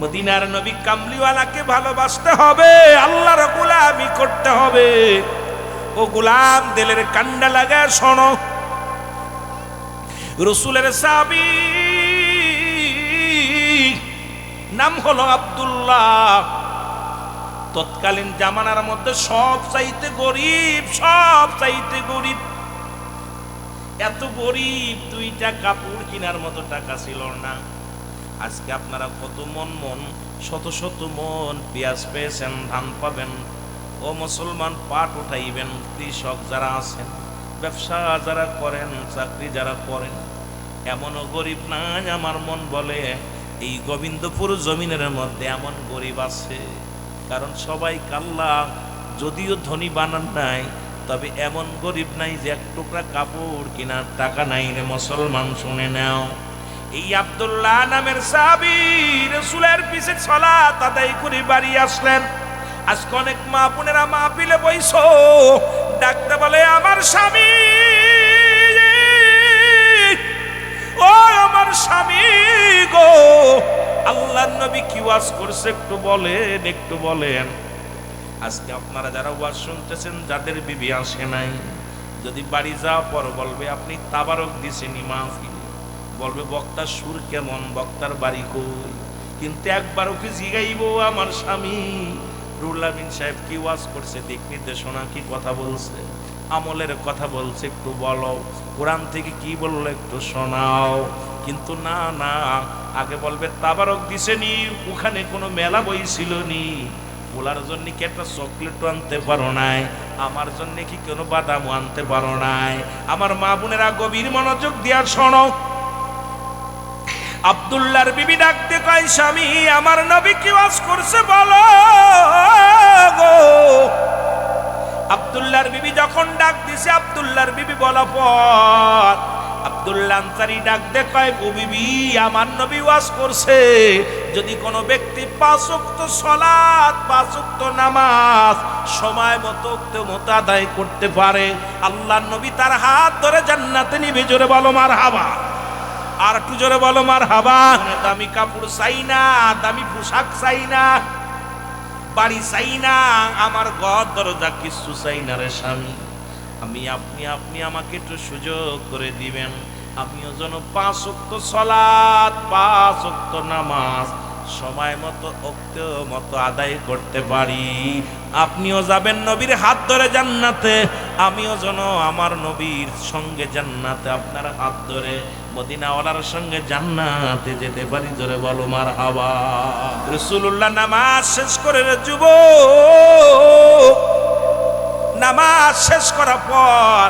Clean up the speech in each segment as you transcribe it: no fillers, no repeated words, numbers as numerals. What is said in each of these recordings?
মদিনার নবী কামলিওয়ালাকে ভালোবাসতে হবে, আল্লাহর গোলামি করতে হবে। ও গোলাম দিলের কান্ডা লাগা শোনো, রাসূলের সাহাবী নাম হলো আব্দুল্লাহ। তৎকালীন জামানার মধ্যে সব চাইতে গরিব, সব চাইতে গরিব। এত গরিব দুইটা কাপড় কেনার মতো টাকা ছিল না। আজকে আপনারা কত মন মন শত শত মন পেঁয়াজ পেয়েছেন, ধান পাবেন। ও মুসলমান, পাট উঠাইবেন। কৃষক যারা আছেন, ব্যবসা যারা করেন, চাকরি যারা করেন, এমনও গরিব নাই। আমার মন বলে এই গোবিন্দপুর জমিনের মধ্যে এমন গরিব আছে, কারণ সবাই কাল্লা, যদিও ধনী বানান নাই, তবে এমন গরিব নাই যে এক টুকরা কাপড় কেনার টাকা নাই রে মুসলমান। শুনে নাও, এই আব্দুল্লাহ নামের সাহাবী রাসূলের পিছে সালাত আদায় করে বাড়ি আসলেন। আজকে অনেক মা বোনেরা মাহফিলে বইছো, ডাকতে বলে আমার স্বামী, ও আমার স্বামী গো, আল্লাহর নবী কি ওয়াজ করছে একটু বলেন, একটু বলেন। আজকে আপনারা যারা ওয়াজ শুনতেছেন, যাদের বিবি আসে নাই, যদি বাড়ি যাওয়ার পর বলবে আপনি তাবারক দিছেনি মাহফিল, বলবে বক্তার সুর কেমন, বক্তার বাড়ি কই, কিন্তু একবারও কি জিগাইব আমার স্বামী রুহুল আমিন সাহেব কি ওয়াজ করছে, দিক নির্দেশনা কি কথা বলছে, আমলের কথা বলছে একটু বলো, কোরআন থেকে কি বললো একটু শোনাও। কিন্তু না না, আগে বলবে তাবারক দিছেনি, ওখানে কোনো মেলা বইছিল নি, বলার জন্য কি একটা চকলেটও আনতে পারো নাই, আমার জন্য কি কোনো বাদামও আনতে পারো নাই। আমার মা বোনেরা গভীর মনোযোগ দিয়া শোনো। আব্দুল্লাহর বিবি ডাকতে কয়, স্বামী আমার নবী কি ওয়াজ করছে বলো গো। আব্দুল্লাহর বিবি যখন ডাক দিছে, আব্দুল্লাহর বিবি বলা পর আব্দুল্লাহ আনসারী ডাক দে কয়, ও বিবি আমার নবী ওয়াজ করছে যদি কোনো ব্যক্তি 5 ওয়াক্ত সালাত, 5 ওয়াক্ত নামাজ সময় মতো আদায় করতে পারে, আল্লাহর নবী তার হাত ধরে জান্নাতে নিবে। জোরে বলো মারহাবা, আর একটু জোরে বলো মারহাবা। দামি কাপড় চাই না, দামি পোশাক চাই না, বাড়ি চাই না, আমার ঘর দরজা কিছু চাই না রে স্বামী। আপনি আমাকে একটু সুযোগ করে দিবেন, আমিও যেন 5 ওয়াক্ত সালাত, 5 ওয়াক্ত নামাজ সময় মতো আদায় করতে পারি। আপনিও যাবেন নবীর হাত ধরে জান্নাতে, আমিও যেন আমার নবীর সঙ্গে জান্নাতে আপনার হাত ধরে মদিনাওয়ালার সঙ্গে জান্নাতে যেতে পারি। জোরে বলো মারহাবা। রাসূলুল্লাহ নামাজ শেষ করে যুবক, নামাজ শেষ করার পর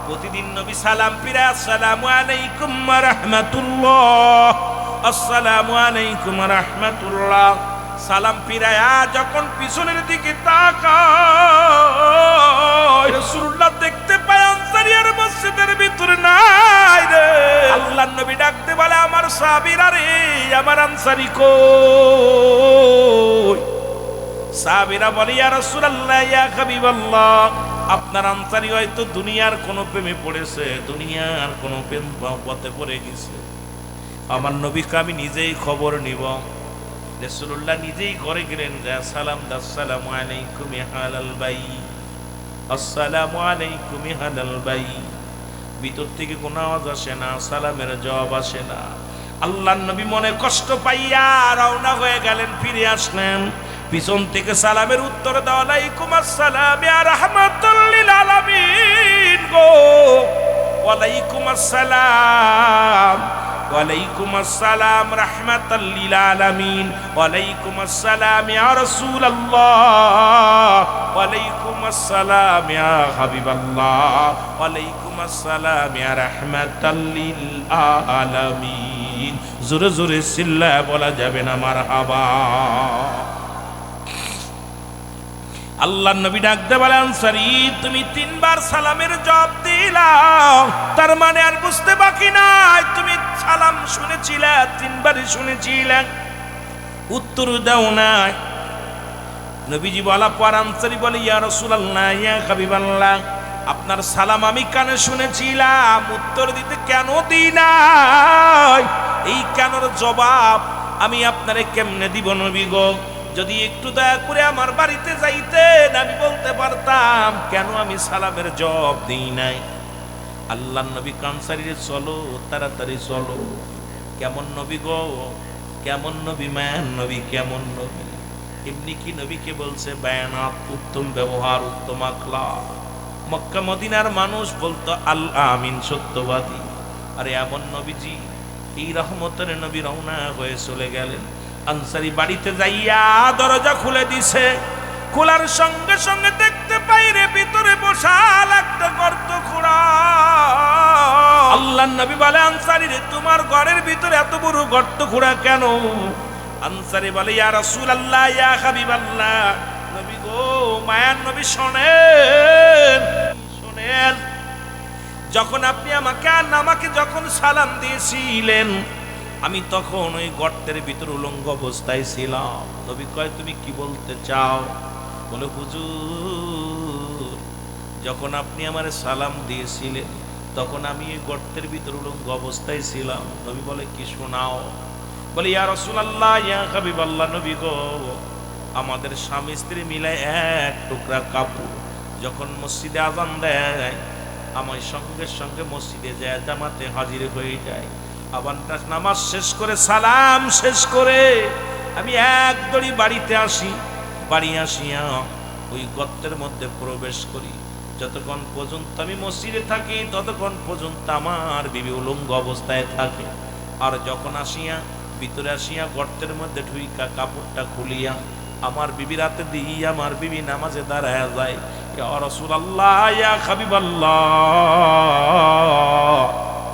প্রতিদিন নবী সালাম ফিরে, আসসালামু আলাইকুম ওয়া রাহমাতুল্লাহ, আসসালামু আলাইকুম ওয়া রাহমাতুল্লাহ। সালাম ফিরায়া যখন পিছনের দিকে তাকায়, রাসূলুল্লাহ দেখতে পায় আনসারী আর মসজিদের ভিতরে নাই রে। আল্লাহর নবী ডাকতে বলে, আমার সাহাবীরা রে, আমার আনসারী কই? সাহাবীরা বলে, ইয়া রাসূলুল্লাহ, ইয়া হাবিবাল্লাহ, আপনার আনসারী হয়তো দুনিয়ার কোনো প্রেমে পড়েছে, দুনিয়ার কোনো প্রেম পথে পড়ে গেছে। আমার নবীকে আমি নিজেই খবর নিব। রাসূলুল্লাহ নিজেই ঘরে গেলেন, যা সালাম দা, আসসালামু আলাইকুম আহলাল বাইত, আসসালামু আলাইকুম আহলাল বাইত। ভিতর থেকে কোনো আওয়াজ আসে না, সালামের জবাব আসে না। আল্লাহর নবী মনে কষ্ট পাইয়া রওনা হয়ে গেলেন, ফিরে আসলেন। পিছন থেকে সালামের উত্তর দাও, আলাইকুম আসসালাম ইয়া রাহমাতুল লিল আলামিন গো, ওয়ালাইকুম আসসালাম, ওয়ালাইকুম আসসালাম রাহমাতাল লিল আলামিন, ওয়ালাইকুম আসসালাম ইয়া রাসূলুল্লাহ, ওয়ালাইকুম আসসালাম ইয়া হাবিবাল্লাহ, ওয়ালাইকুম আসসালাম ইয়া রাহমাতাল লিল আলামিন। জোরে জোরে চিল্লায়া বলা যাবে না মারহাবা। আল্লাহর নবী ডাকতে বলে, আনসারী তুমি 3 বার সালামের জবাব দিলাম, তার মানে আর বুঝতে বাকি নাই তুমি সালাম শুনেছিলে, 3 বারই শুনেছিলে, উত্তর দাও নাই। নবীজি বলা পর আনসারী বলে, ইয়া রাসূলুল্লাহ, ইয়া হাবিবাল্লাহ, আপনার সালাম আমি কানে শুনেছিলাম, উত্তর দিতে কেন দিই নাই? এই কেনর জবাব আমি আপনারে কেমনে দিব নবী গো? যদি একটু দয়া করে আমার বাড়িতে যাইতেন আমি বলতে পারতাম কেন আমি সালামের জবাব দিই নাই। আল্লাহর নবী কানসারী রে চলো তাড়াতাড়ি চলো। কেমন নবী গো, কেমন নবী, মায়ান নবী, কেমন নবী? এমনি কি নবীকে বলছে বায়ানাত, উত্তম ব্যবহার, উত্তম আখলাক। মক্কা মদিনার মানুষ বলতো আল আমিন, সত্যবাদী। আরে এমন নবীজি, এই রহমতের নবী রওনা হয়ে চলে গেলেন। আনসারী বাড়িতে যাইয়া দরজা খুলে দিছে। খোলার সঙ্গে সঙ্গে দেখতে পাই রে ভিতরে বসাল একটা গর্ত খোঁড়া। আল্লাহর নবী বলে আনসারী রে, তোমার ঘরের ভিতরে এত বড় গর্ত খোঁড়া কেন? আনসারী বলে ইয়া রাসূলুল্লাহ, ইয়া হাবিবাল্লাহ, নবী গো, মায়ার নবী শোনেন শোনেন, যখন আপনি আমাকে যখন সালাম দিয়েছিলেন আমি তখন ওই গর্তের ভিতর উলঙ্গ অবস্থায় ছিলাম। নবী কয় তুমি কি বলতে চাও? বলে হুজুর, যখন আপনি আমারে সালাম দিয়েছিলেন তখন আমি এই গর্তের ভিতর উলঙ্গ অবস্থায় ছিলাম। নবী বলে কি শোনাও? বলে ইয়া রাসূলুল্লাহ, ইয়া হাবিবাল্লাহ, নবী গো, আমাদের স্বামী স্ত্রী মিলে এক টুকরা কাপড় যখন মসজিদে আযান দেয় আমার সঙ্গে সঙ্গে মসজিদে যায় জামাতে হাজির হয়ে যায়। আবার নামাজ শেষ করে সালাম শেষ করে আমি এক দড়ি বাড়িতে আসি। বাড়ি আসিয়া ওই গর্তের মধ্যে প্রবেশ করি। যতক্ষণ পর্যন্ত আমি মসজিদে থাকি ততক্ষণ পর্যন্ত আমার বিবি উলঙ্গ অবস্থায় থাকে। আর যখন আসিয়া ভিতরে আসিয়া গর্তের মধ্যে ঢুইকা কাপড়টা খুলিয়া আমার বিবি রাতে দিই আমার বিবি নামাজে দাঁড়ায় যায়। ইয়া রাসূলুল্লাহ, ইয়া হাবিবাল্লাহ,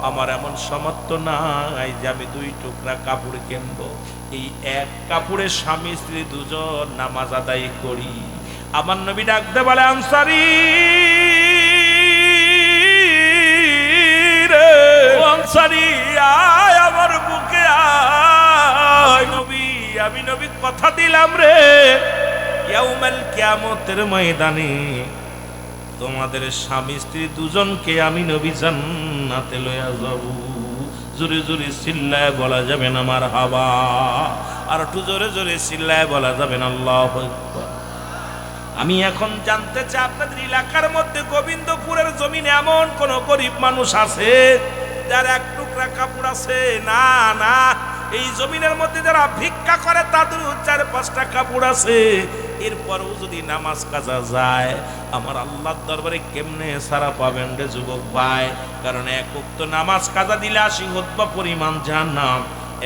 আমার এমন সামর্থ্য নাই যে আমি দুই টুকরা কাপড় কিনবো। এই এক কাপড়ে স্বামী স্ত্রী দুজন নামাজ আদায় করি। আমার নবী ডাকতে বলে আনসারী রে, ও আনসারী, আয় আমার বুকে আয়। নবী, আমি নবী কথা দিলাম রে, ইয়াউমাল কিয়ামতের ময়দানে তোমাদের স্বামী স্ত্রী দুজনকে আমি নবী জান্নাতে লইয়া যাব। জোরে জোরে চিল্লায় বলা যাবে না মারহাবা, আর একটু জোরে জোরে চিল্লায় বলা যাবে না আল্লাহু আকবার। আমি এখন জানতে চাই আপনাদের এলাকার মধ্যে গোবিন্দপুরের জমিনে এমন কোন গরিব মানুষ আছে যার এক টুকরা কাপড় আছে? না না, এই জমিনের মধ্যে যারা ভিক্ষা করে তাদের 4-5টা কাপড় আছে। এরপরও যদি নামাজ কাজা যায় আমার আল্লাহর দরবারে কেমনে সারা পাবেন রে যুবক ভাই? কারণ এক ওয়াক্ত নামাজ কাজা দিলে 80 খুতবা পরিমাণ জাহান্নাম।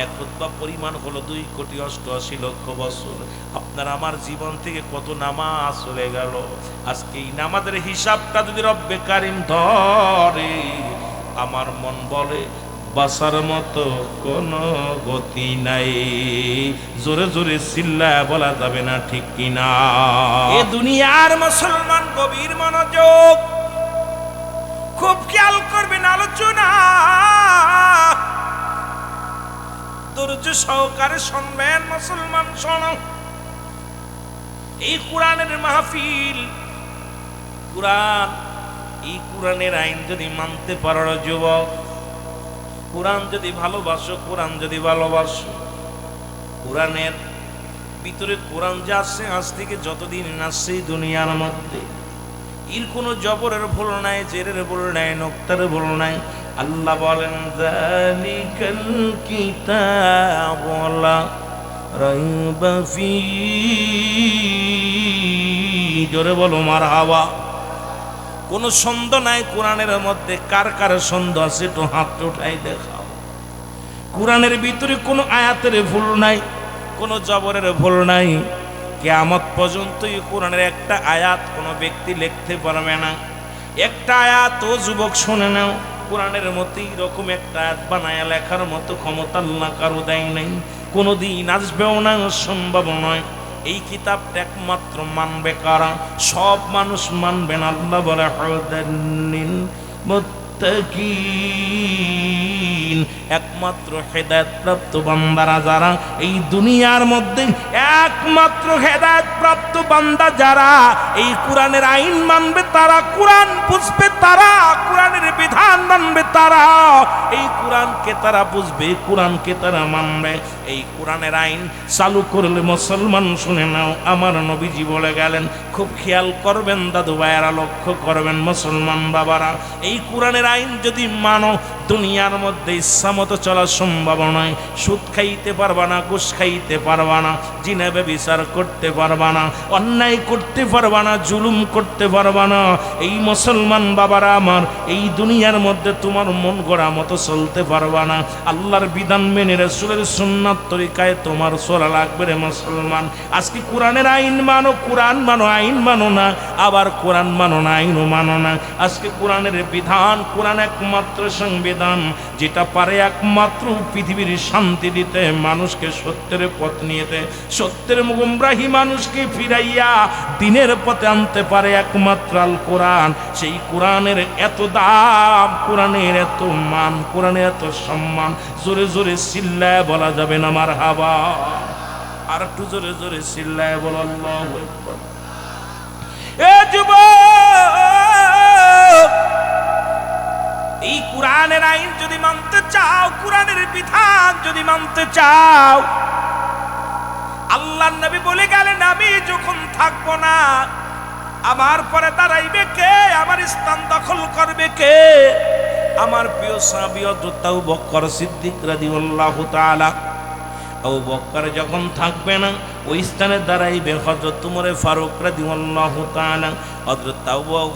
এক খুতবা পরিমাণ হলো 2,88,00,000 বছর। আপনার আমার জীবন থেকে কত নামাজ চলে গেল। আজকে এই নামাজের হিসাবটা যদি রব্বে কারিম ধরে, আমার মন বলে বাসার মতো কোনো গতি নাই। জোরে জোরে চিল্লায় বলা যাবে না, ঠিক কিনা? এ দুনিয়ার মুসলমান গভীর মনোযোগ, খুব খেয়াল করবেন আলোচনা, ধৈর্য সহকারে শুনবেন মুসলমান, শোনো। এই কোরআনের মাহফিল, কোরআন, এই কোরআনের আইন যদি মানতে পারো যুবক, কোরআন যদি ভালোবাসো, কোরআন যদি ভালোবাসো, কোরআনের ভিতরে কোরআন যা আছে আজ থেকে যতদিন আসছে দুনিয়ার মধ্যে এর কোনো জবরের ভুল নাই, জেরের ভুল নাই, নোক্তার ভুল নাই। আল্লাহ বলেন যালিকাল কিতাবু লা রাইবা ফীহি, জোরে বলো মারহাবা। কোনো সন্দেহ নাই কোরআনের মধ্যে। কার কার সন্দেহ আছে একটু হাত উঠাই দেখাও। কোরআনের ভিতরে কোনো আয়াতের ভুল নাই, কোনো জবরের ভুল নাই। কিয়ামত পর্যন্ত এই কোরআনের একটা আয়াত কোনো ব্যক্তি লিখতে পারবে না। একটা আয়াত ও যুবক শুনে নাও, কোরআনের মতো এরকম একটা আয়াত বানায়া লেখার মতো ক্ষমতা আল্লাহ কারো দেয় নাই, কোনোদিন আসবেও না, সম্ভব নয়। এই কিতাবটা একমাত্র মানবে কারা? সব মানুষ মানবে না। আল্লাহ বলে হুদাল্লিল মুত্তাকিন, একমাত্র হেদায়েত প্রাপ্ত বান্দারা যারা এই দুনিয়ার মধ্যে, একমাত্র হেদায়েত প্রাপ্ত বান্দা যারা এই কোরআনের আইন মানবে, তারা কোরআন বুঝবে, তারা কোরআনের বিধান মানবে, তারা এই কোরআনকে তারা বুঝবে, কোরআনকে তারা মানবে। এই কোরআনের আইন চালু করলে মুসলমান শুনে নাও, আমার নবীজি বলে গেলেন, খুব খেয়াল করবেন দাদু ভাইয়েরা, লক্ষ্য করবেন মুসলমান বাবারা, এই কোরআনের আইন যদি মানো, দুনিয়ার মধ্যে ইচ্ছামতো চলা সম্ভব নয়। সুদ খাইতে পারবা না, ঘুষ খাইতে পারবা না, জিনা ব্যভিচার করতে পারবা না, অন্যায় করতে পারবা না, জুলুম করতে পারবা না। এই মুসলমান বাবারা আমার, এই দুনিয়ার মধ্যে তোমার মন গড়া মতো চলতে পারবা না। আল্লাহর বিধান মেনে রাসূলের সুন্নাত তরিকায় তোমার চলা লাগবে রে মুসলমান। আজকে কোরআনের আইন মানো, কোরআন মানো, আইন মানো না, আবার কোরআন মানো না, আইনও মানো না। আজকে কোরআনের বিধান, কোরআন একমাত্র সংবিধান যেটা পারে একমাত্র পৃথিবীর শান্তি দিতে, মানুষকে সত্যের পথ নিয়েতে, সত্যের গুমরাহি মানুষকে ফিরাইয়া দিনের পথে আনতে পারে একমাত্র আল কোরআন। সেই কোরআনের এত দাম, কোরআনের এত মান, কোরআনের এত সম্মান, জোরে জোরে চিল্লায় বলা যাবে না মারহাবা? আর একটু জোরে জোরে চিল্লায় বল আল্লাহু আকবার। এ যুবক, এই কোরআনের আইন যদি মানতে চাও, কোরআনের বিধান যদি মানতে চাও, আল্লাহর নবী বলে গেলেন, আমি যখন থাকবো না, আমার পরে দাঁড়াইবে কে? আমার স্থান দখল করবে কে? আমার প্রিয় সাহাবী হযরত আবু বকর সিদ্দিক রাদিয়াল্লাহু তাআলা। আবু বকর যখন থাকবে না, ওই স্থানে দাঁড়াইবে হযরত উমর ফারুক রাদিয়াল্লাহু তাআলা।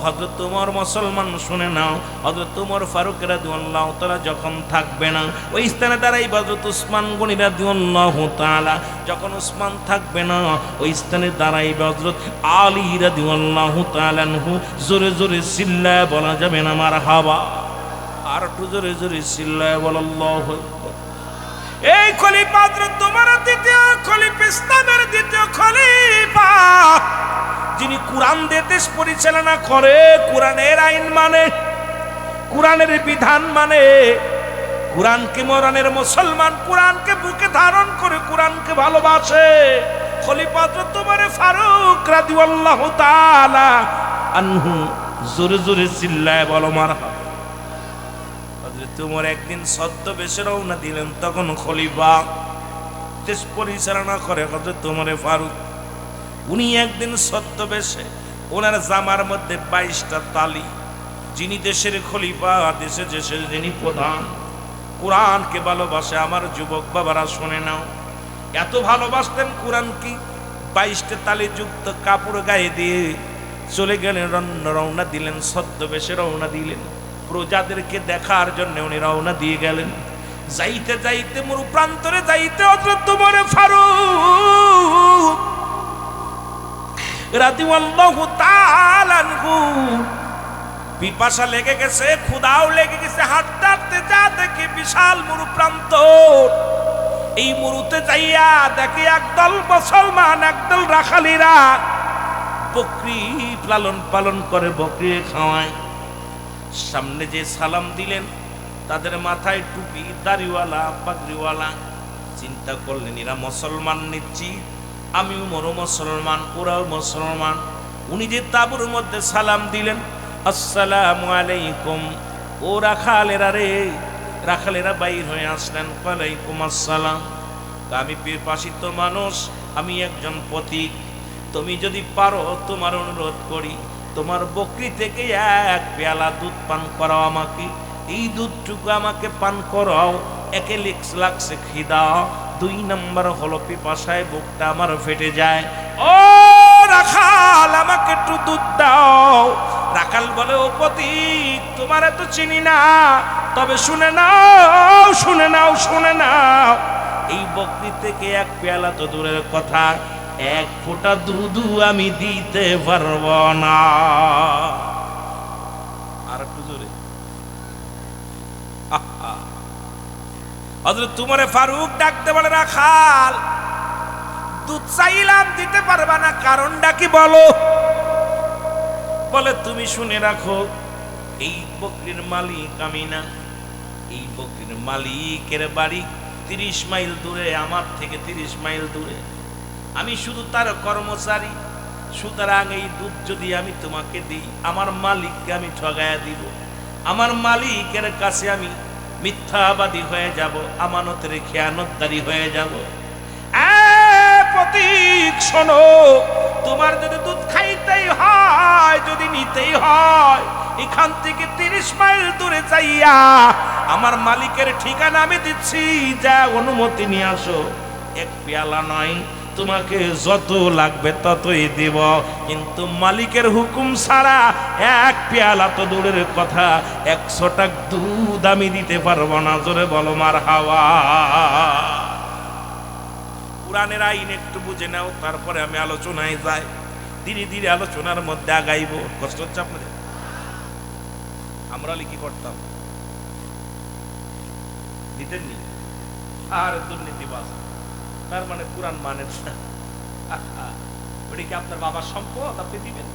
হযরত উমর, মুসলমান শুনে নাও, হযরত উমর ফারুক রাদিয়াল্লাহু তাআলা যখন থাকবে না, ওই স্থানে দাঁড়াইবে হযরত উসমান গনি রাদিয়াল্লাহু তাআলা। যখন উসমান থাকবে না, ওই স্থানে দাঁড়াইবে হযরত আলী রাদিয়াল্লাহু তাআলা আনহু। জোরে জোরে চিল্লায় বলা যাবে না মারহাবা? আর একটু জোরে জোরে চিল্লায় বল আল্লাহু আকবার। এই খলিফা হযরত উমর, দ্বিতীয় খলিফা, ইসলামের দ্বিতীয় খলিফা, যিনি কোরআন দিয়ে দেশ পরিচালনা করে, কোরআনের আইন মানে, কোরআনের বিধান মানে, কোরআনকে মরণের মুসলমান, কোরআনকে বুকে ধারণ করে কোরআনকে ভালোবাসে। খলিফা হযরত উমর ফারুক রাদিয়াল্লাহু তাআলা আনহু। জোরে জোরে চিল্লায় বলো মারহাবা। তোমার একদিন ছদ্মবেশে রওনা দিলেন, তখন খলিফা, দেশ পরিচালনা করে হযরত উমর ফারুক। উনি একদিন ছদ্মবেশে, ওনার জামার মধ্যে 22টা তালি। যিনি দেশের খলিফা, দেশের যিনি প্রধান, কোরআনকে ভালোবাসে, আমার যুবক বাবারা শুনে নাও, এত ভালোবাসতেন কোরআন কি 22টা তালি যুক্ত কাপড় গায়ে দিয়ে চলে গেলেন, রওনা দিলেন, ছদ্মবেশে রওনা দিলেন, প্রজাদেরকে দেখার জন্য উনি রওনা দিয়ে গেলেন। যাইতে যাইতে মরু প্রান্তরে যাইতে হযরত উমর ফারুক রাদিয়াল্লাহু তাআলা আনহু পিপাসা লেগে গেছে, ক্ষুধাও লেগে গেছে। হাঁটতে হাঁটতে যা দেখে বিশাল মরু প্রান্তর। এই মরুতে যাইয়া দেখে একদল মুসলমান, একদল রাখালিরা বকরি লালন পালন করে, বকরি খাওয়ায়। সামনে যে সালাম দিলেন, তাদের মাথায় টুপি, দাড়িওয়ালা, পাগড়িওয়ালা। চিন্তা করলেন, এরা মুসলমান নিচ্ছি, আমিও মরো মুসলমান, ওরাও মুসলমান। উনি যে তাঁবুর মধ্যে সালাম দিলেন, আসসালামু আলাইকুম, ও রাখালেরা রে, রাখালেরা বাইর হয়ে আসলেন, ওয়ালাইকুম আসসালাম। আমি পিপাসিত মানুষ, আমি একজন পথিক, তুমি যদি পারো, তোমার অনুরোধ করি, তোমার বকরি থেকে এক পেয়ালা দুধ পান করাও আমাকে। এই দুধটুকু আমাকে পান করাও। একে লাগছে খিদা, 2 নম্বর হলো পিপাসায় বুকটা আমার ফেটে যায়। ও রাখাল, আমাকে একটু দুধ দাও। রাখাল বলে, ও পথিক, তোমার এত চিনি না, তবে শুনে নাও, শুনে নাও, শুনে নাও, এই বকরি থেকে এক পেয়ালা তো দূরের কথা, 1 ফোঁটা দুধ আমি দিতে পারবো না। আর একটু জোরে। হযরত উমর ফারুক ডাকতে বলে, রাখাল, দুধ চাইলাম, দিতে পারবা না, কারণটা কি বলো? বলে, তুমি শুনে রাখো, এই বকরির মালিক আমি না, এই বকরির মালিকের বাড়ি 30 মাইল দূরে, আমার থেকে 30 মাইল দূরে। আমি শুধু তার কর্মচারী, সুতরাং এই দুধ যদি আমি তোমাকে দিই, আমার মালিককে আমি ঠগায়া দিব, আমার মালিকের কাছে আমি মিথ্যাবাদী হয়ে যাব, আমানতের খেয়ানতদারি হয়ে যাব। প্রতীক শোনো, তোমার যদি দুধ খাইতেই হয়, যদি নিতেই হয়, এখান থেকে 30 মাইল দূরে যাইয়া আমার মালিকের ঠিকানা আমি দিচ্ছি, যা অনুমতি নিয়ে আসো। এক পেয়ালা নয়, তোমাকে যত লাগবে ততই দিব, কিন্তু মালিকের হুকুম ছাড়া এক পেয়ালা তো দূরের কথা, 100 টাকা দুধ আমি দিতে পারবো না। জোরে বলো মারহাবা। কোরআনের আইন একটু বুঝে নাও, তারপরে আমি আলোচনায় যাই। ধীরে ধীরে আলোচনার মধ্যে আগাইব। কষ্ট হচ্ছে আপনাদের? আমরা কি করতাম? দিতেননি। আর দুর্নীতিবাজ, তার মানে কোরআন মানেন না। ওটা কি আপনার বাবার সম্পদ, আপনি দিবেন?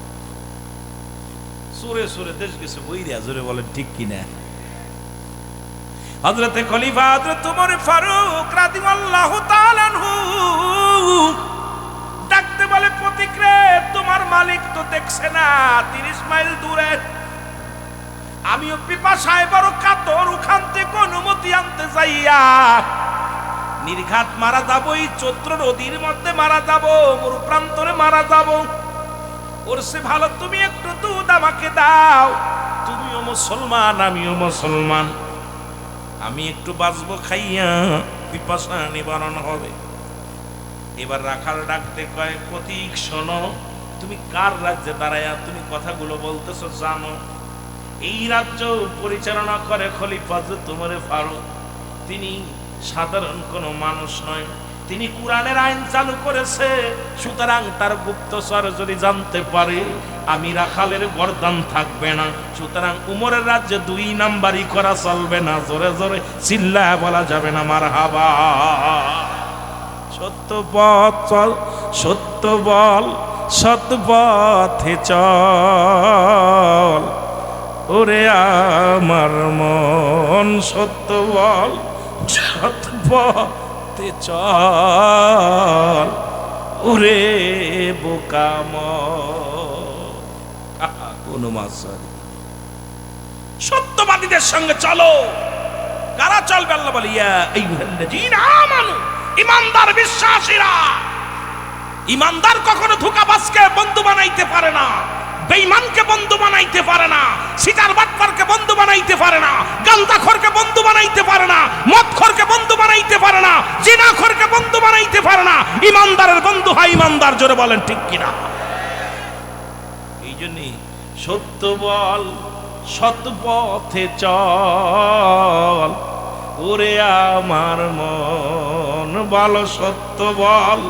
সুরে সুরে দেশ গেছে বইরা, জোরে বলেন ঠিক কিনা? হযরতে খলিফা হযরত ওমর ফারুক রাদিয়াল্লাহু তাআলা আনহু ডাকতে বলে, প্রতীক রে, তোমার মালিক তো দেখছে না 30 মাইল দূরে। আমিও পিপাসায় বড় কাতর, ওখান থেকে অনুমতি আনতে যাইয়া নির্ঘাত মারা যাব, এই চৈত্র নদীর মধ্যে মারা যাব, মরু প্রান্তরে মারা যাব। ওর সে ভালো তুমি একটু দুধ আমাকে দাও, তুমিও মুসলমান আমিও মুসলমান, আমি একটু বাঁচবো খাইয়া, পিপাসা নিবারণ হবে। এবার রাখাল ডাকতে কয়, প্রতীক শোনো, তুমি কার রাজ্যে দাঁড়ায়া তুমি কথাগুলো বলতেছো জানো? এই রাজ্য পরিচালনা করে খলিফা হযরত ওমর ফারুক। তিনি সাধারণ কোনো মানুষ নয়, তিনি কোরআনের আইন চালু করেছে। সুতরাং তার গুপ্তচর যদি জানতে পারে, আমি রাখালের বরদান থাকবে না। সুতরাং উমরের রাজ্যে 2 নাম্বারি করা চলবে না। জোরে জোরে চিল্লায় বলা যাবে না মারহাবা। সত্য পথ চল, সত্য বল, সৎ পথে চল, ওরে আমার মন, সত্য বল, সৎ পথে চল, ওরে বোকাম। কোন মাসারি সত্যবাদীদের সঙ্গে চলো। কারা চলবে? আল্লাহ বলে, ইয়া আইয়ুহাল্লাযীনা আমানু, ঈমানদার বিশ্বাসীরা। ঈমানদার কখনো ধোঁকাবাজকে বন্ধু বানাইতে পারে না, বেঈমানকে বন্ধু বানাইতে পারে না, সিটার বাটপারকে বন্ধু বানাইতে পারে না, গান্দাখোরকে বন্ধু বানাইতে পারে না, মদখোরকে বন্ধু বানাইতে পারে না, জিনাখোরকে বন্ধু বানাইতে পারে না। ঈমানদারের বন্ধু হয় ঈমানদার। জোরে বলেন ঠিক কিনা? এই জন্যই সত্য বল, সৎ পথে চল, ওরে আমার মন, ভালো সত্য বল,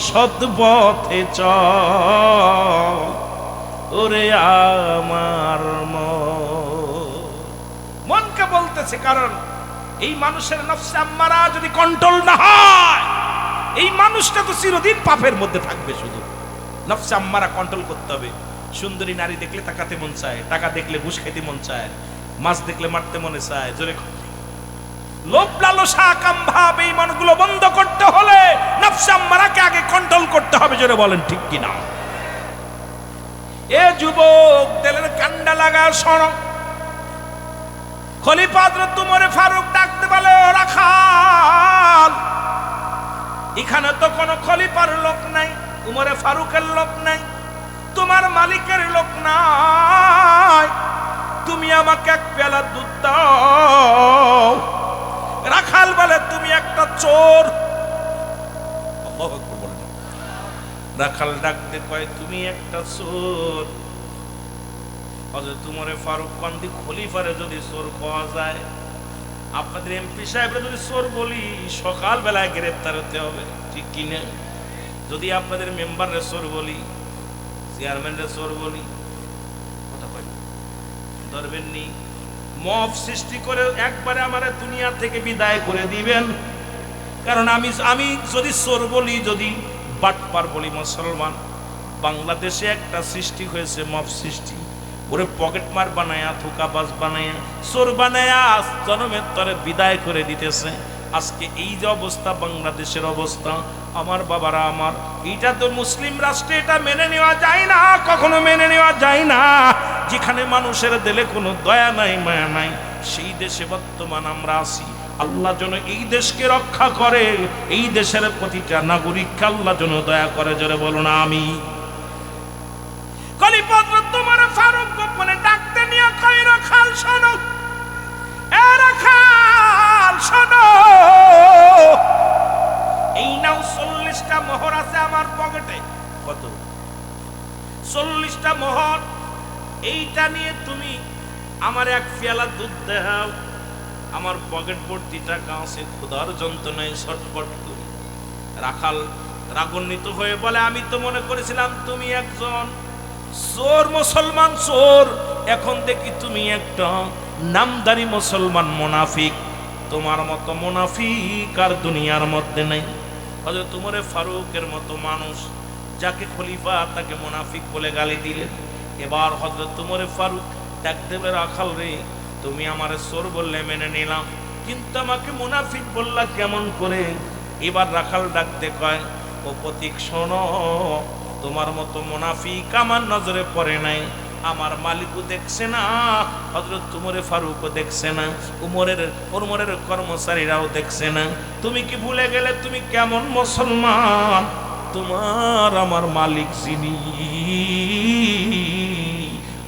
সৎ পথে চল, ওরে আমার মনকে বলতেছে। কারণ এই মানুষের নফসে আম্মারা যদি কন্ট্রোল না হয়, এই মানুষটা তো চিরদিন পাপের মধ্যে থাকবে। শুধু নফসে আম্মারা কন্ট্রোল করতে হবে। সুন্দরী নারী দেখলে তাকাতে মন চায়, টাকা দেখলে ঘুষ খেতে মন চায়, মাছ দেখলে মারতে মনে চায়। জোরে লোভ লালসা কাম ভাব, এই মনগুলো বন্ধ করতে হলে নফসে আম্মারাকে আগে কন্ট্রোল করতে হবে। জোরে বলেন ঠিক কিনা? এ যুবক, তেলের কান্ডা লাগা শোনো। খলিফা হযরত ওমর ফারুক ডাকতে বলে, ও রাখাল, এখানে তো কোনো খলিফার লোক নাই, ওমর ফারুকের লোক নাই, তোমার মালিকের লোক নাই, তুমি আমাকে এক পেয়ালা দুধ দাও। রাখাল বলে, তুমি একটা চোর। রাখাল ডাকতে কয়, তুমি একটা চোর। হযরত ওমর ফারুক কান্দি, খলিফারে যদি চোর পাওয়া যায়, আপনাদের এমপি সাহেবরা যদি চোর বলি, সকাল বেলায় গ্রেফতার হতে হবে, ঠিক কিনা? যদি আপনাদের মেম্বাররা চোর বলি, চেয়ারম্যানরা চোর বলি, কথা কয় ধরবেন নি? মব সৃষ্টি করে একবারে আমার দুনিয়া থেকে বিদায় করে দিবেন। কারণ আমি যদি চোর বলি, যদি বাটপার বলি মুসলমান, বাংলাদেশে একটা সৃষ্টি হয়েছে মব সৃষ্টি। ওরে পকেট মার বানায়া, থোকাবাজ বানায়া, চোর বানায়া জনমের তরে বিদায় করে দিতেছে। আজকে এই যে অবস্থা, বাংলাদেশের অবস্থা, আমার বাবারা আমার, এটা তো মুসলিম রাষ্ট্রে এটা মেনে নেওয়া যায় না, কখনো মেনে নেওয়া যায় না। যেখানে মানুষের দিলে কোনো দয়া নাই, মায়া নাই, সেই দেশে বর্তমান আমরা আছি। আল্লাহ যেন এই দেশকে রক্ষা করে, এই দেশের প্রতিটা নাগরিককে আল্লাহ যেন দয়া করে। জোরে বলুন আমি। কলিপত্র তোমার ফারুক গোপনে ডাকতে নিয়ে কই, রাখাল শোনো, এ রাখাল শোনো, এই নাও 40টা মোহর আছে আমার পকেটে। কত? 40টা মোহর। এইটা নিয়ে তুমি আমার এক পেয়ালা দুধ দাও। আমার পকেট ভর্তি টাকা আছে, ক্ষুধার যন্ত্রণায় ছটফট করি। রাখাল রাগান্বিত হয়ে বলে, আমি তো মনে করেছিলাম তুমি একজন চোর, মুসলমান চোর, এখন দেখি তুমি একটা নামদারি মুসলমান মুনাফিক। তোমার মতো মুনাফিক আর দুনিয়ার মধ্যে নেই। হযরত উমরে ফারুকের মতো মানুষ, যাকে খলিফা তাকে মুনাফিক বলে গালি দিলেন। এবার হযরত উমরে ফারুক ডাক দেবে, রাখাল রে, তুমি আমারে চোর বললে মেনে নিলাম, কিন্তু আমাকে মুনাফিক বললা কেমন করে? এবার রাখাল ডাকতে কয়, ও প্রতীক শোনো, তোমার মতো মুনাফিক আমার নজরে পড়ে নাই। আমার মালিকও দেখছে না, হযরত উমরে ফারুকও দেখছে না, উমরের কর্মচারীরাও দেখছে না। তুমি কি ভুলে গেলে তুমি কেমন মুসলমান? তোমার আমার মালিক যিনি,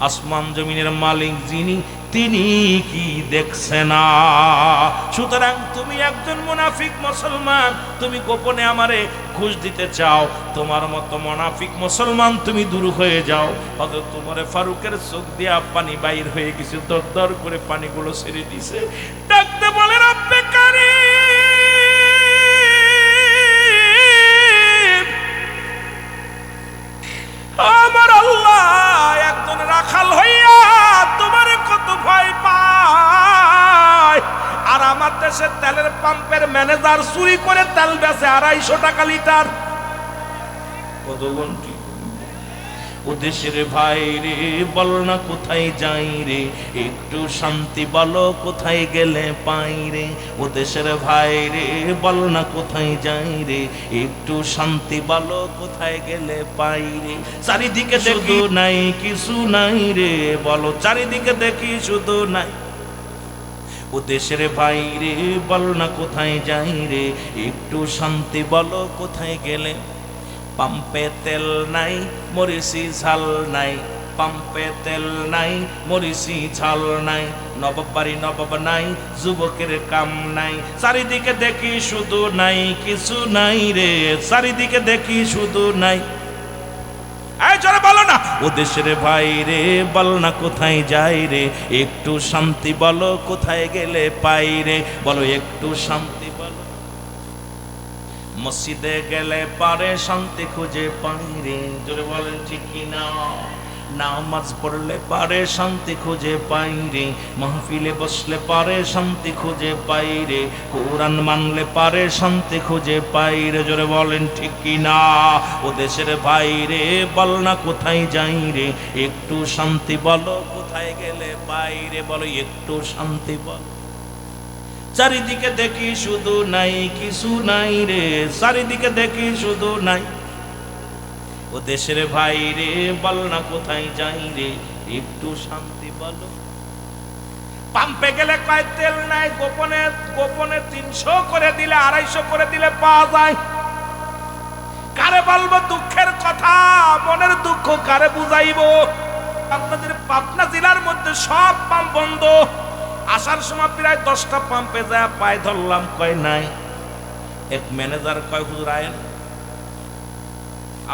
আসমান জমিনের মালিক যিনি, তিনি কি দেখছে না? সুতরাং তুমি একজন মুনাফিক মুসলমান, তুমি গোপনে আমারে ঘুষ দিতে চাও, তোমার মতো মুনাফিক মুসলমান তুমি দূর হয়ে যাও। হযরত উমরে ফারুকের চোখ দিয়ে পানি বাইর হয়ে গেছে, দর দর করে পানিগুলো ছেড়ে দিছে। ডাকতে বলে, রব্বে কারীম, আমার আল্লাহ, একজন রাখাল হইয়া তোমারে কত ভয় পায়, আর আমার দেশের তেলের পাম্পের ম্যানেজার চুরি করে তেল বেচে 250 টাকা লিটার। কত ঘন্টি? ও দেশের ভাই রে, বল না কোথায় যাই রে, একটু শান্তি বলো কোথায় গেলে পাই রে। ও দেশের ভাই রে, বল না কোথায় যাই রে, একটু শান্তি বলো কোথায় গেলে পাই রে। চারিদিকে দেখি নাই কিছু নাই রে, বলো চারিদিকে দেখি শুধু নাই। ও দেশের ভাই রে, বল না কোথায় যাই রে, একটু শান্তি বলো কোথায় গেলে। পাম্পে তেল নাই, মরিচি ঝাল নাই, পাম্পে তেল নাই, মরিচি ঝাল নাই, নবাব বাড়ি নবাব নাই, যুবকের কাম নাই, চারিদিকে দেখি শুধু নাই কিছু নাই রে, চারিদিকে দেখি শুধু নাই। এই জোরে বলো না, ও দেশের ভাই রে, বল না কোথায় যাই রে, একটু শান্তি বলো কোথায় গেলে পাই রে। বলো একটু শান্তি বলো। মসজিদে গেলে পারে শান্তি খুঁজে পাই রে, জোরে বলেন ঠিক কিনা? নামাজ পড়লে পারে শান্তি খুঁজে পাই রে, মাহফিলে বসলে পারে শান্তি খুঁজে পাই রে, কোরআন মানলে পারে শান্তি খুঁজে পাই রে, জোরে বলেন ঠিক কিনা? ও দেশের ভাই রে, বল না কোথায় যাই রে, একটু শান্তি বলো কোথায় গেলে পাই রে। বলো একটু শান্তি বলো। চারিদিকে দেখি শুধু নাই কিছু নাই রে, চারিদিকে দেখি শুধু নাই। ও দেশের ভাই রে, বল না কোথায় যাই রে, একটু শান্তি বলো। পাম্পে গেলে কয় তেল নাই, গোপনে গোপনে 300 করে দিলে 250 করে দিলে পাওয়া যায়। কারে বলবো দুঃখের কথা, মনের দুঃখ কারে বুঝাইবো? আপনাদের পাবনা জেলার মধ্যে সব পাম্প বন্ধ। আসার সময় প্রায় 10টা পাম্পে যায় পায়ে ধরলাম, কয় নাই। এক ম্যানেজার কয়, হুজুর আয়েন,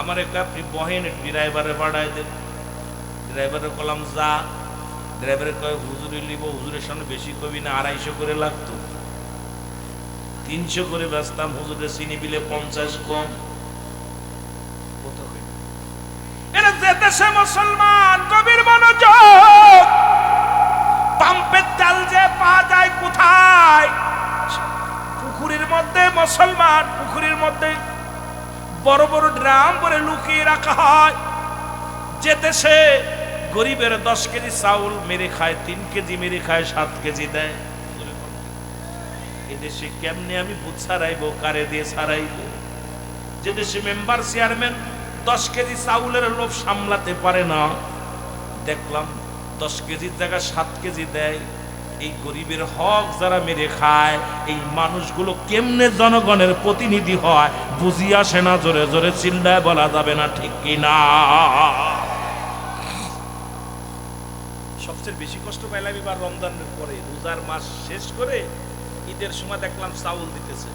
আমার এক আপনি বহেন ড্রাইভারে বাড়াই দেন। ড্রাইভারে কলাম যা। ড্রাইভারে কয় হুজুরে লিব, হুজুরের সামনে বেশি কবি না, 250 করে লাগতো, 300 করে বেচতাম। হুজুরের চিনি বিলে 50 কম। এরা যে দেশে মুসলমান, কবির মনোযোগ, পাম্পের তেল যে পাওয়া যায় কোথায়? পুকুরের মধ্যে। মুসলমান পুকুরের মধ্যে বড় বড় ড্রাম করে লুকিয়ে রাখা হয়। যে দেশে গরিবের 10 কেজি চাউল মেরে খায়, 3 কেজি মেরে খায়, 7 কেজি দেয়। এদেশে কেমনে আমি বুঝ ছাড়াইবো, কারে দিয়ে ছাড়াইবো? যে দেশে মেম্বার চেয়ারম্যান 10 কেজি চাউলের লোভ সামলাতে পারে না, দেখলাম 10 কেজির জায়গায় 7 কেজি দেয়। এই গরিবের হক যারা মেরে খায়, এই মানুষগুলো কেমনে জনগণের প্রতিনিধি হয় বুঝি আসে না। জোরে জোরে চিল্লায় বলা যাবে না, ঠিক কিনা? সবচেয়ে বেশি কষ্ট পাইলাম এবার রমজানের পরে, রোজার মাস শেষ করে ঈদের সময় দেখলাম চাউল দিতেছে।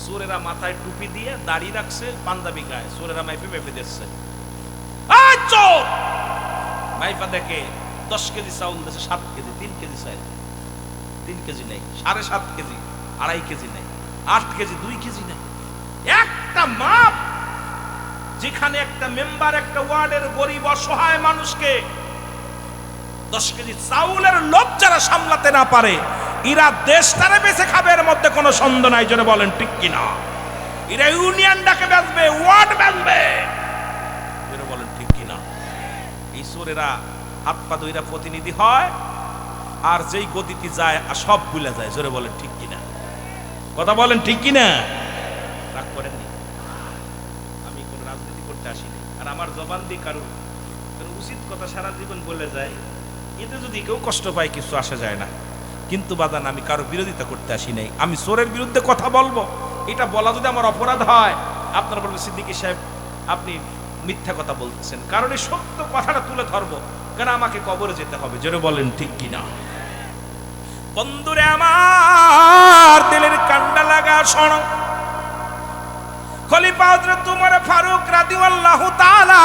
চোরেরা মাথায় টুপি দিয়ে দাড়ি রাখছে, পাঞ্জাবি গায়ে, চোরেরা মাইফে মেপে দিচ্ছে। চোর মাইফা দেখে 10 কেজি চাউল দিচ্ছে, 7 কেজি, 3 কেজি চাই, 3 কেজি নেই, 7.5 কেজি, 2.5 কেজি নেই, 8 কেজি, 2 কেজি নেই। একটা মাপ যেখানে একটা মেম্বার একটা ওয়ার্ডের গরিব অসহায় মানুষকে 10 কেজি চাউলের লোভ যারা সামলাতে না পারে, এরা দেশটারে বেঁচে খাবে, এর মধ্যে কোনো সন্দেহ নাই। জোরে বলেন ঠিক কিনা? এরা ইউনিয়নটাকে বেচবে, ওয়ার্ড বেচবে। জোরে বলেন ঠিক কিনা? এই চোরেরা হাত পা ধইরা প্রতিনিধি হয়, আর যেই গতিতে যায় আর সব ভুলে যায়। জোরে বলেন ঠিক কিনা? কথা বলেন ঠিক কিনা? রাগ করেননি, আমি কোন রাজনীতি করতে আসিনি, আর আমার জবান দিয়ে কারো উচিত কথা সারা জীবন বলে যায়, এতে যদি কেউ কষ্ট পায় কিছু আসা যায় না। কিন্তু বাদান, আমি কারো বিরোধিতা করতে আসি নাই। আমি চোরের বিরুদ্ধে কথা বলবো, এটা বলা যদি আমার অপরাধ হয়, আপনারা বলবেন সিদ্দিকী সাহেব আপনি মিথ্যা কথা বলতেছেন, কারণ এই সত্য কথাটা তুলে ধরবো, কেন আমাকে কবরে যেতে হবে। জোরে বলেন ঠিক কিনা? বন্ধুরে আমার, দিলের কান্ডা লাগা শোনো। খলিফা হযরত উমর ফারুক রাদিয়াল্লাহু তাআলা,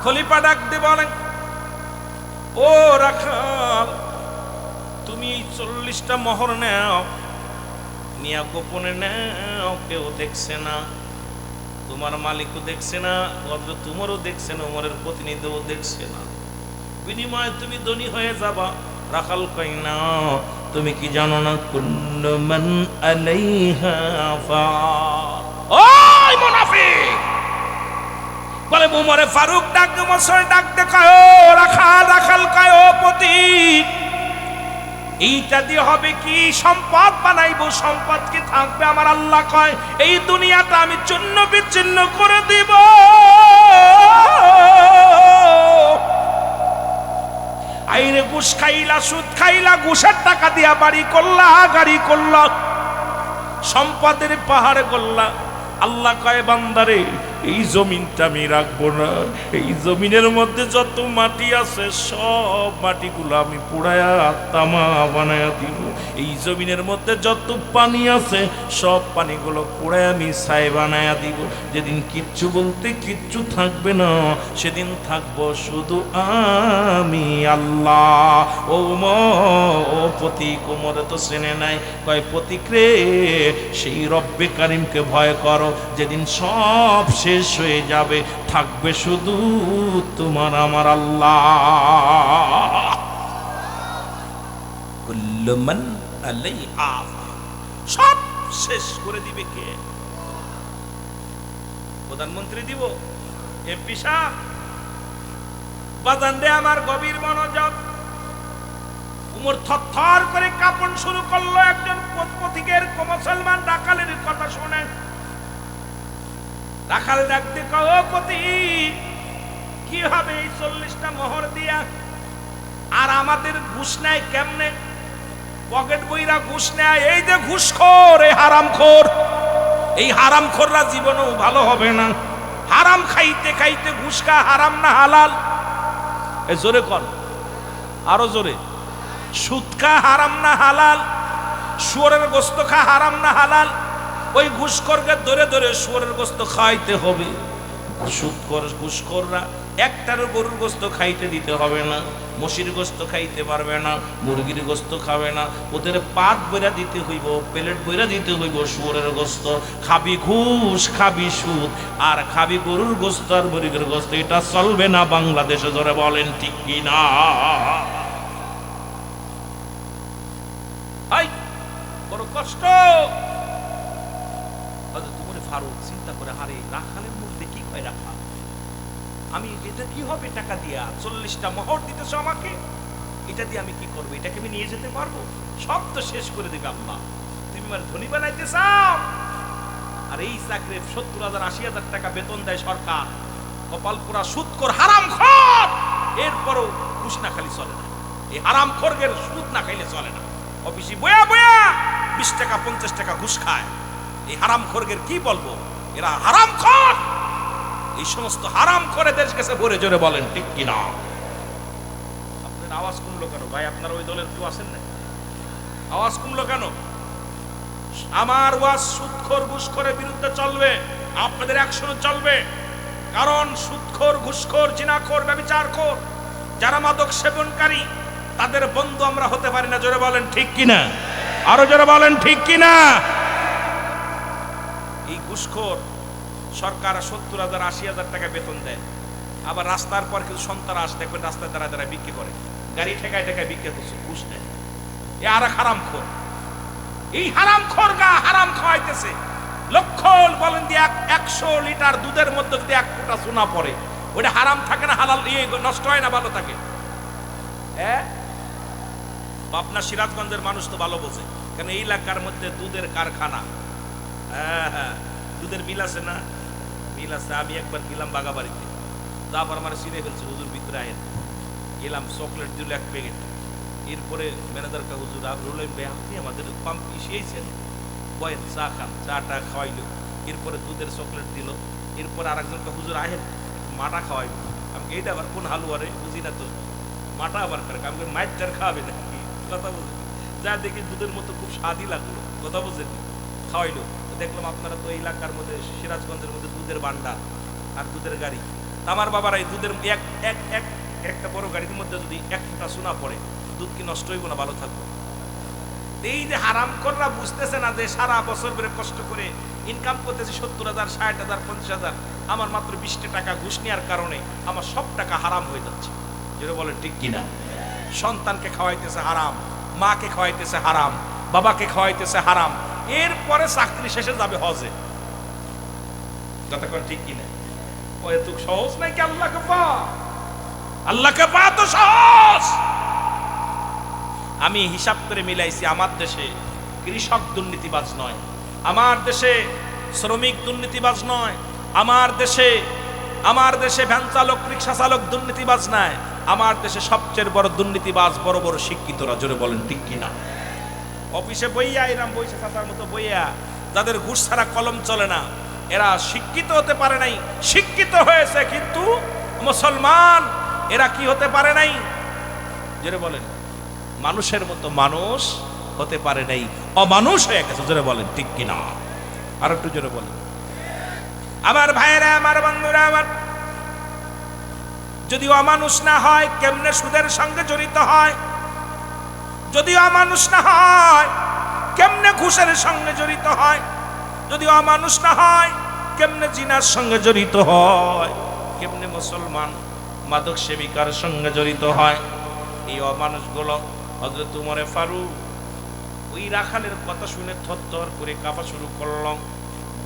খলিফা ডাক দিয়ে বলেন, ও রাখাল, তুমি 40টা মোহর নাও, নিয়া গোপনে নাও, কেউ দেখছে না, তোমার মালিকও দেখছে না, হযরত উমরও দেখছে না, উমরের প্রতিনিধিও দেখছে না, বিনিময়ে তুমি ধনী হয়ে যাবা। রাখাল কই না, তুমি কি জানো না, কুল্লু মান আলাইহা ফান। ওই মুনাফিক বলে, উমরে ফারুক ডাক দে, মশাই ডাক দে, কয় রাখাল, রাখাল কয় ও পথিক, এইটা দিয়ে হবে কি? সম্পদ বানাইবো, সম্পদ কি থাকবে? আমার আল্লাহ কয় এই দুনিয়াটা আমি চূর্ণ বিচ্ছিন্ন করে দিব। আইরে ঘুষ খাইলা, সুদ খাইলা, ঘুষের টাকা দিয়া বাড়ি করলা, গাড়ি করলা, সম্পদের পাহাড় করলা। আল্লাহ কয় বান্দারে, এই জমিনটা আমি রাখবো না, এই জমিনের মধ্যে যত মাটি আছে সব মাটিগুলো আমি পুড়ায়া তামা বানায়া দিব। এই জমিনের মধ্যে যত পানি আছে সব পানিগুলো পুড়ায় আমি ছাই বানায়া দিব। যেদিন কিচ্ছু বলতে কিচ্ছু থাকবে না, সেদিন থাকবো শুধু আমি আল্লাহ। ও পথিক, ওমরে তো চেনে নাই, কয় পথিক রে, সেই রব্বে কারিমকে ভয় করো, যেদিন সব শেষ হয়ে যাবে থাকবে শুধু তোমার আমার আল্লাহ। কুল্লু মান আলাইহা ফান, সব শেষ করে দিবে কে? প্রধানমন্ত্রী দিব? এমপি সাহেব? বাজান রে আমার, গভীর মনোযোগ। উমর থরথর করে কাঁপন শুরু করলো। একজন পথিকের, মুসলমান রাখালের কথা শুনে রাখাল ডাকতে কয়, ও পথিক, কি হবে এই 40টা মোহর দিয়া? আর আমাদের ঘুষ নেয় কেমনে? পকেট বইরা ঘুষ নেয়। এই যে ঘুষখোর, এই হারামখোর, এই হারামখোররা জীবনেও ভালো হবে না। হারাম খাইতে খাইতে ঘুষ খা, হারাম না হালাল? এ জোরে কর, আরো জোরে। সুদ খা, হারাম না হালাল? শুয়োরের গোস্ত খা, হারাম না হালাল? ওই ঘুষখোরকে ধরে ধরে শুয়োরের গোস্ত খাইতে হবে। ঘুষখোররা একটারও গরুর গোস্ত খাইতে দিতে হবে না, মশির গোস্ত খাইতে পারবে না, মুরগির গোস্ত খাবে না। ওদের পাত বইরা দিতে হইব, প্লেট বইরা দিতে হইব শুয়োরের গোস্ত। খাবি ঘুষ, খাবি সুদ, আর খাবি গরুর গোস্ত আর মুরগির গোস্ত। এটা চলবে না বাংলাদেশে। ধরে বলেন ঠিক কিনা? বড় কষ্ট। ফারুক চিন্তা করে, হারে রাখালের মধ্যে কি কয় রাখা, আমি এটা কি হবে টাকা দিয়া 40টা মোহর দিতেছো আমাকে, এটা দিয়ে আমি কি করবো? এটাকে আমি নিয়ে যেতে পারবো? সব তো শেষ করে দিবে আল্লাহ। তুমি আমার ধনী বানাইতে চাও? আর এই চাকরি 70,000 80,000 টাকা বেতন দেয় সরকার, কপাল পুরা সুদখোর হারামখোর, এরপরও ঘুষ না খালি চলে না। এই হারামখোরদের সুদ না খাইলে চলে না। অফিসে বয়া বয়া 20 টাকা 50 টাকা ঘুষ খায়। এই হারামখোরদের কি বলবো? এরা হারামখোর। এই সমস্ত হারামখোরেদের কাছে ভরে জোরে বলেন ঠিক কিনা? আপনার আওয়াজ কমলো কেন ভাই? আপনার ওই দলের কেউ আছেন না? আওয়াজ কমলো কেন? আমার ওয়াজ সুদখোর ঘুষখোরের বিরুদ্ধে চলবে, আপনাদের অ্যাকশনও চলবে। কারণ সুদখোর, ঘুষখোর, জিনাখোর, ব্যভিচারখোর, যারা মাদক সেবনকারী, তাদের বন্ধু আমরা হতে পারি না। জোরে বলেন ঠিক কিনা? আরো জোরে বলেন ঠিক কিনা? এই ঘুষখোর সরকার 70,000 80,000 টাকা বেতন দেয়, আবার রাস্তার পর কিছু সন্তান দেখবেন রাস্তায় দাঁড়ায় দাঁড়ায় বিক্রি করে, গাড়ি ঠেকায় ঠেকায় বিক্রি করছে, ঘুষ নেয়। এ আর এক হারামখোর। এই হারামখোর গা হারাম খাওয়াইতেছে। লক্ষ বলেন দিয়ে 100 লিটার দুধের মধ্যে যদি 1 ফোঁটা সোনা পড়ে, ওটা হারাম থাকে না হালাল? নষ্ট হয় না, ভালো থাকে? পাবনা সিরাজগঞ্জের মানুষ তো ভালো বোঝে, কারণ এই এলাকার মধ্যে দুধের কারখানা। হ্যাঁ, দুধের মিল আছে না? মিল আছে। আমি একবার গেলাম বাগাবাড়িতে, তারপর আমার চিনে ফেলছে, হুজুর ভিতরে আয়েন। গেলাম, চকলেট দিল 1 প্যাকেট। এরপরে ম্যানেজার কা হুজুর রুলেন ভাই আপনি আমাদের পাম্প এসেছেন, বয়েন চা খান। চাটা খাওয়াইলো, এরপরে দুধের চকলেট দিল। এরপরে আরেকজনকে হুজুর আহেন মাটা খাওয়াইলো। আমি এইটা আবার কোন হালুয়া রে বুঝি না তো, মাটা আবার করে আমি মাইটার খাওয়াবে না, কথা বুঝেন? যা দেখি দুধের মতো খুব স্বাদই লাগলো, কথা বুঝেন? খাওয়াইলো। দেখলাম আপনারা তো এই এলাকার মধ্যে সিরাজগঞ্জের মধ্যে দুধের ভান্ডার আর দুধের গাড়ি। আমার বাবার এই দুধের একটা বড় গাড়ির মধ্যে যদি 1 ফোঁটা সোনা পড়ে, দুধ কি নষ্ট হইব না, ভালো থাকবো? এই যে হারামখোররা বুঝতেছে না যে সারা বছর ধরে কষ্ট করে ইনকাম করতেছি 70,000 60,000 50,000, আমার মাত্র 20 টাকা ঘুষ নেওয়ার কারণে আমার সব টাকা হারাম হয়ে যাচ্ছে। যেটা বলেন ঠিক কিনা? সন্তানকে খাওয়াইতেছে হারাম, মাকে খাওয়াইতেছে হারাম, বাবাকে খাওয়াইতেছে হারাম, এরপরে চাকরি শেষে যাবে হজে। কথা কোন ঠিক কিনা? ও এত সহজ নাকি আল্লাহকে পাওয়া? আল্লাহকে পাওয়া তো সহজ। আমি হিসাব করে মিলাইছি, আমার দেশে কৃষক দুর্নীতিবাজ নয়, আমার দেশে শ্রমিক দুর্নীতিবাজ নয়, আমার দেশে ভ্যান চালক রিক্সা চালক দুর্নীতিবাজ নয়, আমার দেশে সবচেয়ে বড় দুর্নীতিবাজ বড় বড় শিক্ষিতরা। জোরে বলেন ঠিক কিনা? অফিসে বইয়া এরাম বইসে থাকার মতো বইয়া, যাদের ঘুষ ছাড়া কলম চলে না, এরা শিক্ষিত হতে পারে নাই। শিক্ষিত হয়েছে কিন্তু মুসলমান, এরা কি হতে পারে নাই? জোরে বলেন, মানুষের মতো মানুষ হতে পারে নাই, অমানুষ হয়ে গেছে। জোরে বলেন ঠিক কিনা? আর একটু জোরে বলেন। আমার ভাইয়েরা, আমার বন্ধুরা, আমার যদি অমানুষ না হয় কেমনে সুদের সঙ্গে জড়িত হয়? যদি অমানুষ না হয় কেমনে ঘুষের সঙ্গে জড়িত হয়? যদি অমানুষ না হয় কেমনে জিনার সঙ্গে জড়িত হয়? কেমনে মুসলমান মাদক সেবিকার সঙ্গে জড়িত হয়? এই অমানুষগুলো হযরত উমরে ফারুক ওই রাখালের কথা শুনে থরথর করে কাঁপা শুরু করলাম।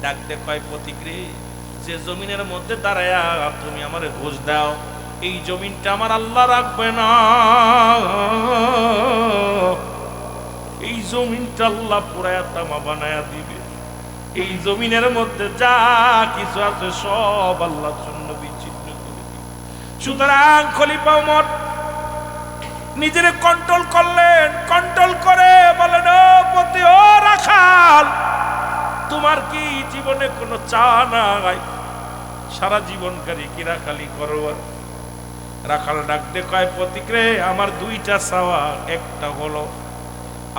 ডাক দে কয়, প্রতিক্রে যে জমিনের মধ্যে দাঁড়ায়া তুমি আমারে ঘুষ দাও, এই জমিনটা আমার আল্লাহ রাখবে না, এই জমিনটা আল্লাহ পুরায়া তামা বানায়া দিবে। এই জমিনের মধ্যে যা কিছু আছে সব আল্লাহর জন্য বিচ্ছিন্ন করে দিবে। সুতরাং খলিফা ওমর নিজের কন্ট্রোল করলেন, কন্ট্রোল করে বলেন, ও পতি, ও রাখাল, তোমার কি জীবনে কোনো চা নাই? সারা জীবনকারী কি রাখালি করো? রাখাল ডাক দে কয়, প্রতিক্রে আমার 2টা চাওয়া, একটা হলো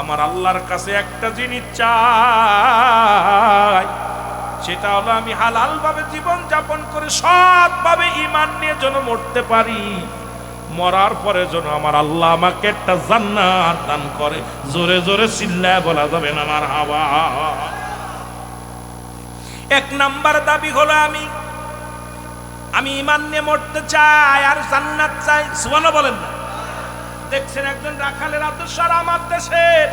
আমার আল্লাহর কাছে একটা জিনিস চাই, সেটা হলো আমি হালাল ভাবে জীবন যাপন করে সৎভাবে ঈমান নিয়ে যেন মরতে পারি, মরার পরে যেন আমার আল্লাহ আমাকে একটা জান্নাত দান করে। জোরে জোরে চিল্লায় বলা যাবে না মারহাবা। 1 নাম্বার দাবি হলো আমি ঈমান নিয়ে মরতে চাই আর জান্নাত চাই। সুবহানাল্লাহ বলেন না? দেখছেন একজন রাখালের আদর্শ আমার দেশের,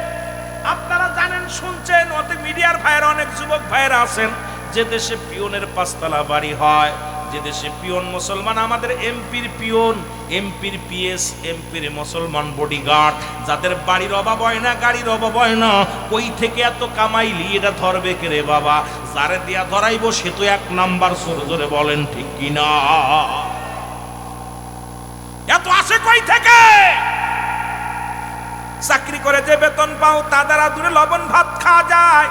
আপনারা জানেন, শুনছেন, অনেক মিডিয়ার ভাইয়েরা, অনেক যুবক ভাইয়েরা আছেন যে দেশে পিয়নের 5 তলা বাড়ি হয়, যে দেশে পিয়ন মুসলমান, আমাদের এমপির পিয়ন, এমপির পিএস, এমপির মুসলমান বডিগার্ড, যাদের বাড়ির অভাব হয় না, গাড়ির অভাব হয় না, কই থেকে এত কামাইলি এটা ধরবে কে রে বাবা? যারে দিয়া ধরাইব সে তো এক নাম্বার চোর, জোরে বলেন ঠিক কিনা? এত আসে কই থেকে? চাকরি করে যে বেতন পাও তা দ্বারা দূরে লবণ ভাত খাওয়া যায়,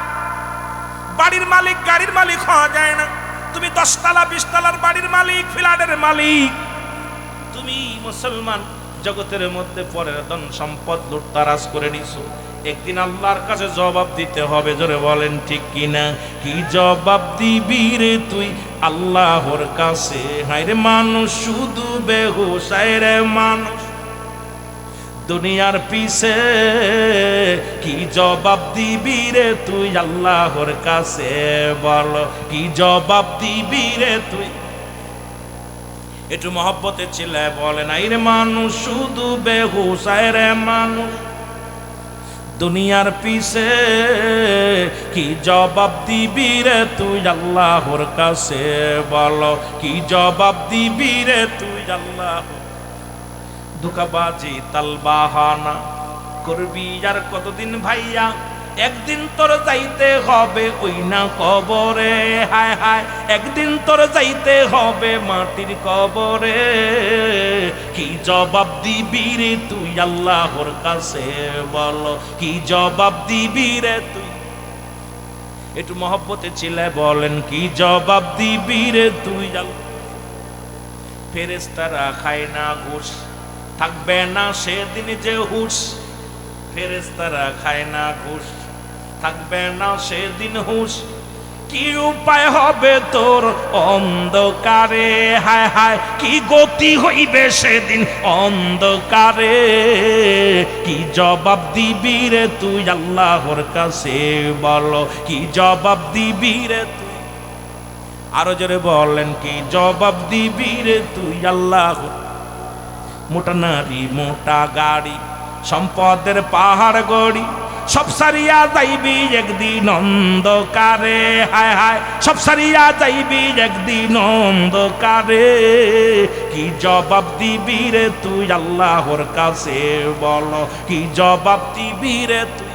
বাড়ির মালিক গাড়ির মালিক হওয়া যায় না। তুমি 10 তলা 20 তলার বাড়ির মালিক, ফ্ল্যাটের মালিক, তুমি মুসলমান জগতের মধ্যে পরের ধন সম্পদ লুটতারাজ করে নিছো, একদিন আল্লাহর কাছে জবাব দিতে হবে, জোরে বলেন ঠিক কিনা? কি জবাব দিবি রে তুই আল্লাহর কাছে? হায়রে মানুষ শুধু বেহুশ, হায়রে মানুষ দুনিয়ার পিছে, কি জবাব দিবি রে তুই আল্লাহর কাছে? বল কি জবাব দিবি রে তুই? একটু মহব্বতে চিল্লায় বলেন, আইরে মানুষ শুধু বেহুশ, আইরে মানুষ দুনিয়ার পিছে, কি জবাব দিবি রে তুই আল্লাহর কাছে? বল কি জবাব দিবি রে তুই আল্লাহ? ধোঁকাবাজি তালবাহানা করবি আর কতদিন ভাইয়া, একদিন তোর যাইতে হবে ওই না কবরে, হায় হায় একদিন তোর যাইতে হবে মাটির কবরে। কি জবাব দিবি রে তুই আল্লাহর কাছে? বল কি জবাব দিবি রে তুই? একটু মহব্বতে ছিলে বলেন, কি জবাব দিবি রে তুই? ফেরেশতারা খায় না ঘুষ, থাকবে না সেদিন যে হুশ। ফেরেশতারা খায় না ঘুষ, থাকবে না সেদিন হুশ। কি উপায় হবে তোর অন্ধকারে, হায় হায় কি গতি হইবে সেদিন অন্ধকারে। কি জবাব দিবি রে তুই আল্লাহর কাছে? বল কি জবাব দিবি রে তুই? আরো জোরে বলেন, কি জবাব দিবি রে তুই আল্লাহ? মোটা নারী মোটা গাড়ি, সম্পদের পাহাড় গড়ি, সব সারিয়া যাইবি একদিন অন্ধকারে, হায় হায় সব সারিয়া যাইবি একদিন অন্ধকারে। কি জবাব দিবি রে তুই আল্লাহর কাছে? বল কি জবাব দিবি রে তুই?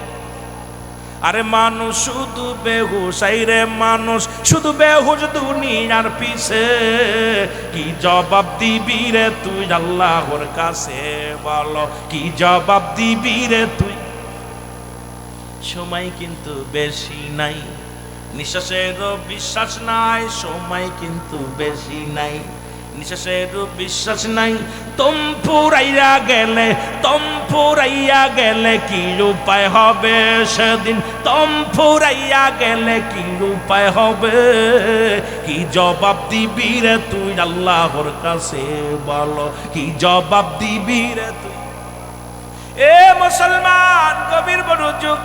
আরে মানুষ শুধু বেহুশ, আইরে মানুষ শুধু বেহুশ দুনিয়ার পিছে। কি জবাব দিবি রে তুই আল্লাহর কাছে? বল কি জবাব দিবি রে তুই? সময় কিন্তু বেশি নাই, নিঃশ্বাসেরও বিশ্বাস নাই, সময় কিন্তু বেশি নাই, নিঃশ্বাসেরও বিশ্বাস নাই। তুম ফুরাইয়া গেলে, তুম ফুরাইয়া গেলে কি উপায় হবে সেদিন? তুম ফুরাইয়া গেলে কি উপায় হবে? কি জবাব দিবি রে তুই আল্লাহর কাছে? বল কি জবাব দিবি রে তুই? এ মুসলমান কবির মনোযোগ,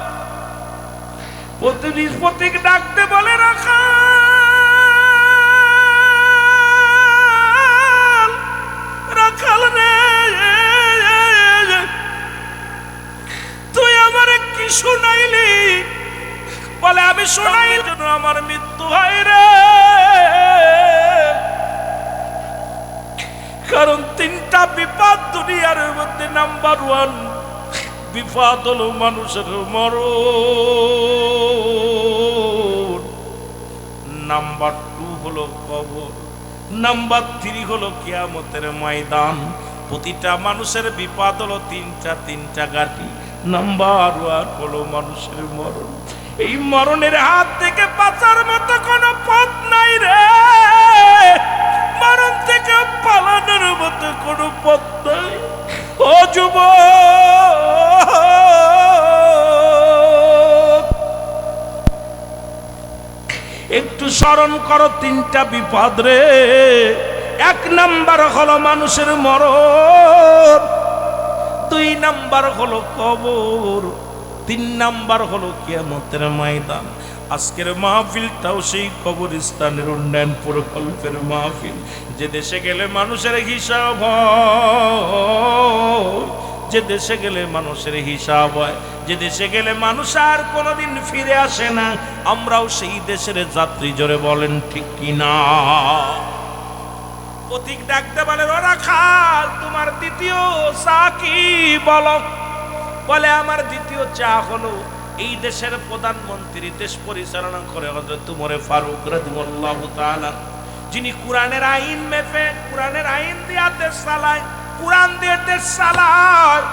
প্রতীক ডাকতে বলে রাখা, রাখাল রে তুই আমার কি শুনাইলি? বলে আমি শুনাই যেন আমার মৃত্যু হয় রে। কারণ 3টা বিপদ দুনিয়ার মধ্যে, নাম্বার 1 বিপদ হলো মানুষের মরণ, নাম্বার 2 হলো কবর, নাম্বার 3 হলো কিয়ামতের ময়দান। প্রতিটা মানুষের বিপদ হলো 3টা ঘাটি। নাম্বার 1 হলো মানুষের মরণ। এই মরণের হাত থেকে বাঁচার মতো কোনো পথ নাই রে, মরণ থেকে পালানোর মতো কোনো পথ নাই। ও যুবক, একটু স্মরণ করো 3টা বিপদ রে। 1 নাম্বার হলো মানুষের মরণ, 2 নাম্বার হলো কবর, 3 নাম্বার হলো কিয়ামতের ময়দান। আজকের মাহফিলটাও সেই কবরস্থানের উন্নয়ন প্রকল্পের মাহফিল। যে দেশে গেলে মানুষের হিসাব হয়, যে দেশে গেলে মানুষের হিসাব হয়, যে দেশে গেলে মানুষ আর কোনোদিন ফিরে আসে না, আমরাও সেই দেশের যাত্রী, জোরে বলেন ঠিক কিনা? পথিক ডাকতে বলে, ও রাখাল, তোমার দ্বিতীয় চা কি বলো? বলে, আমার দ্বিতীয় চা হলো এই দেশের প্রধানমন্ত্রী, দেশ পরিচালনা করে হযরত ওমর ফারুক রাদিয়াল্লাহু তাআলা, যিনি কোরআনের আইন মেপে, কোরআনের আইন দিয়ে দেশ চালায়, কোরআন দিয়ে দেশ চালায়।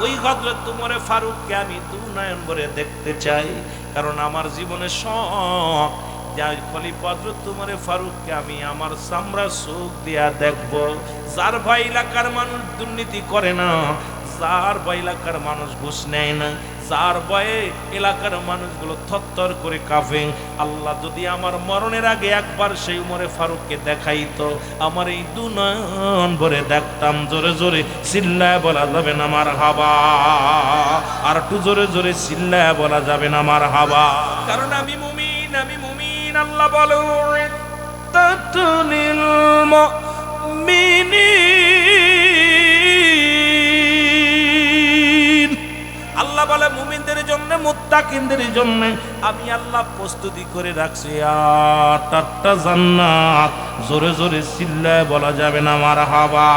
ওই হযরত ওমর ফারুককে আমি দু নয়ন ভরে দেখতে চাই, কারণ আমার জীবনের শখ যাই খলিফা হযরত ওমর ফারুককে আমি আমার চামড়া চোখ দিয়া দেখব। যার ভাই এলাকার মানুষ দুর্নীতি করে না, যার ভাই এলাকার মানুষ ঘুষ নেয় না, যার ভয়ে এলাকার মানুষগুলো থরথর করে কাঁপে, আল্লাহ যদি আমার মরণের আগে একবার সেই ওমর ফারুককে দেখাইতো, আমার এই দু নয়ন ভরে দেখতাম। জোরে জোরে চিল্লায় বলা যাবে না মারহাবা, আর একটু জোরে জোরে চিল্লায় বলা যাবে না মারহাবা। কারণ আমি মুমিন, আমি মুমিন। আল্লাহ বলে, তাতুলিল মুমিনিন, আল্লাহ বলে মুমিনদের জন্য, মুত্তাকিনদের জন্য আমি আল্লাহ প্রস্তুতি করে রাখছি আটটা জান্নাত। জোরে জোরে চিল্লায় বলা যাবে না মারহাবা,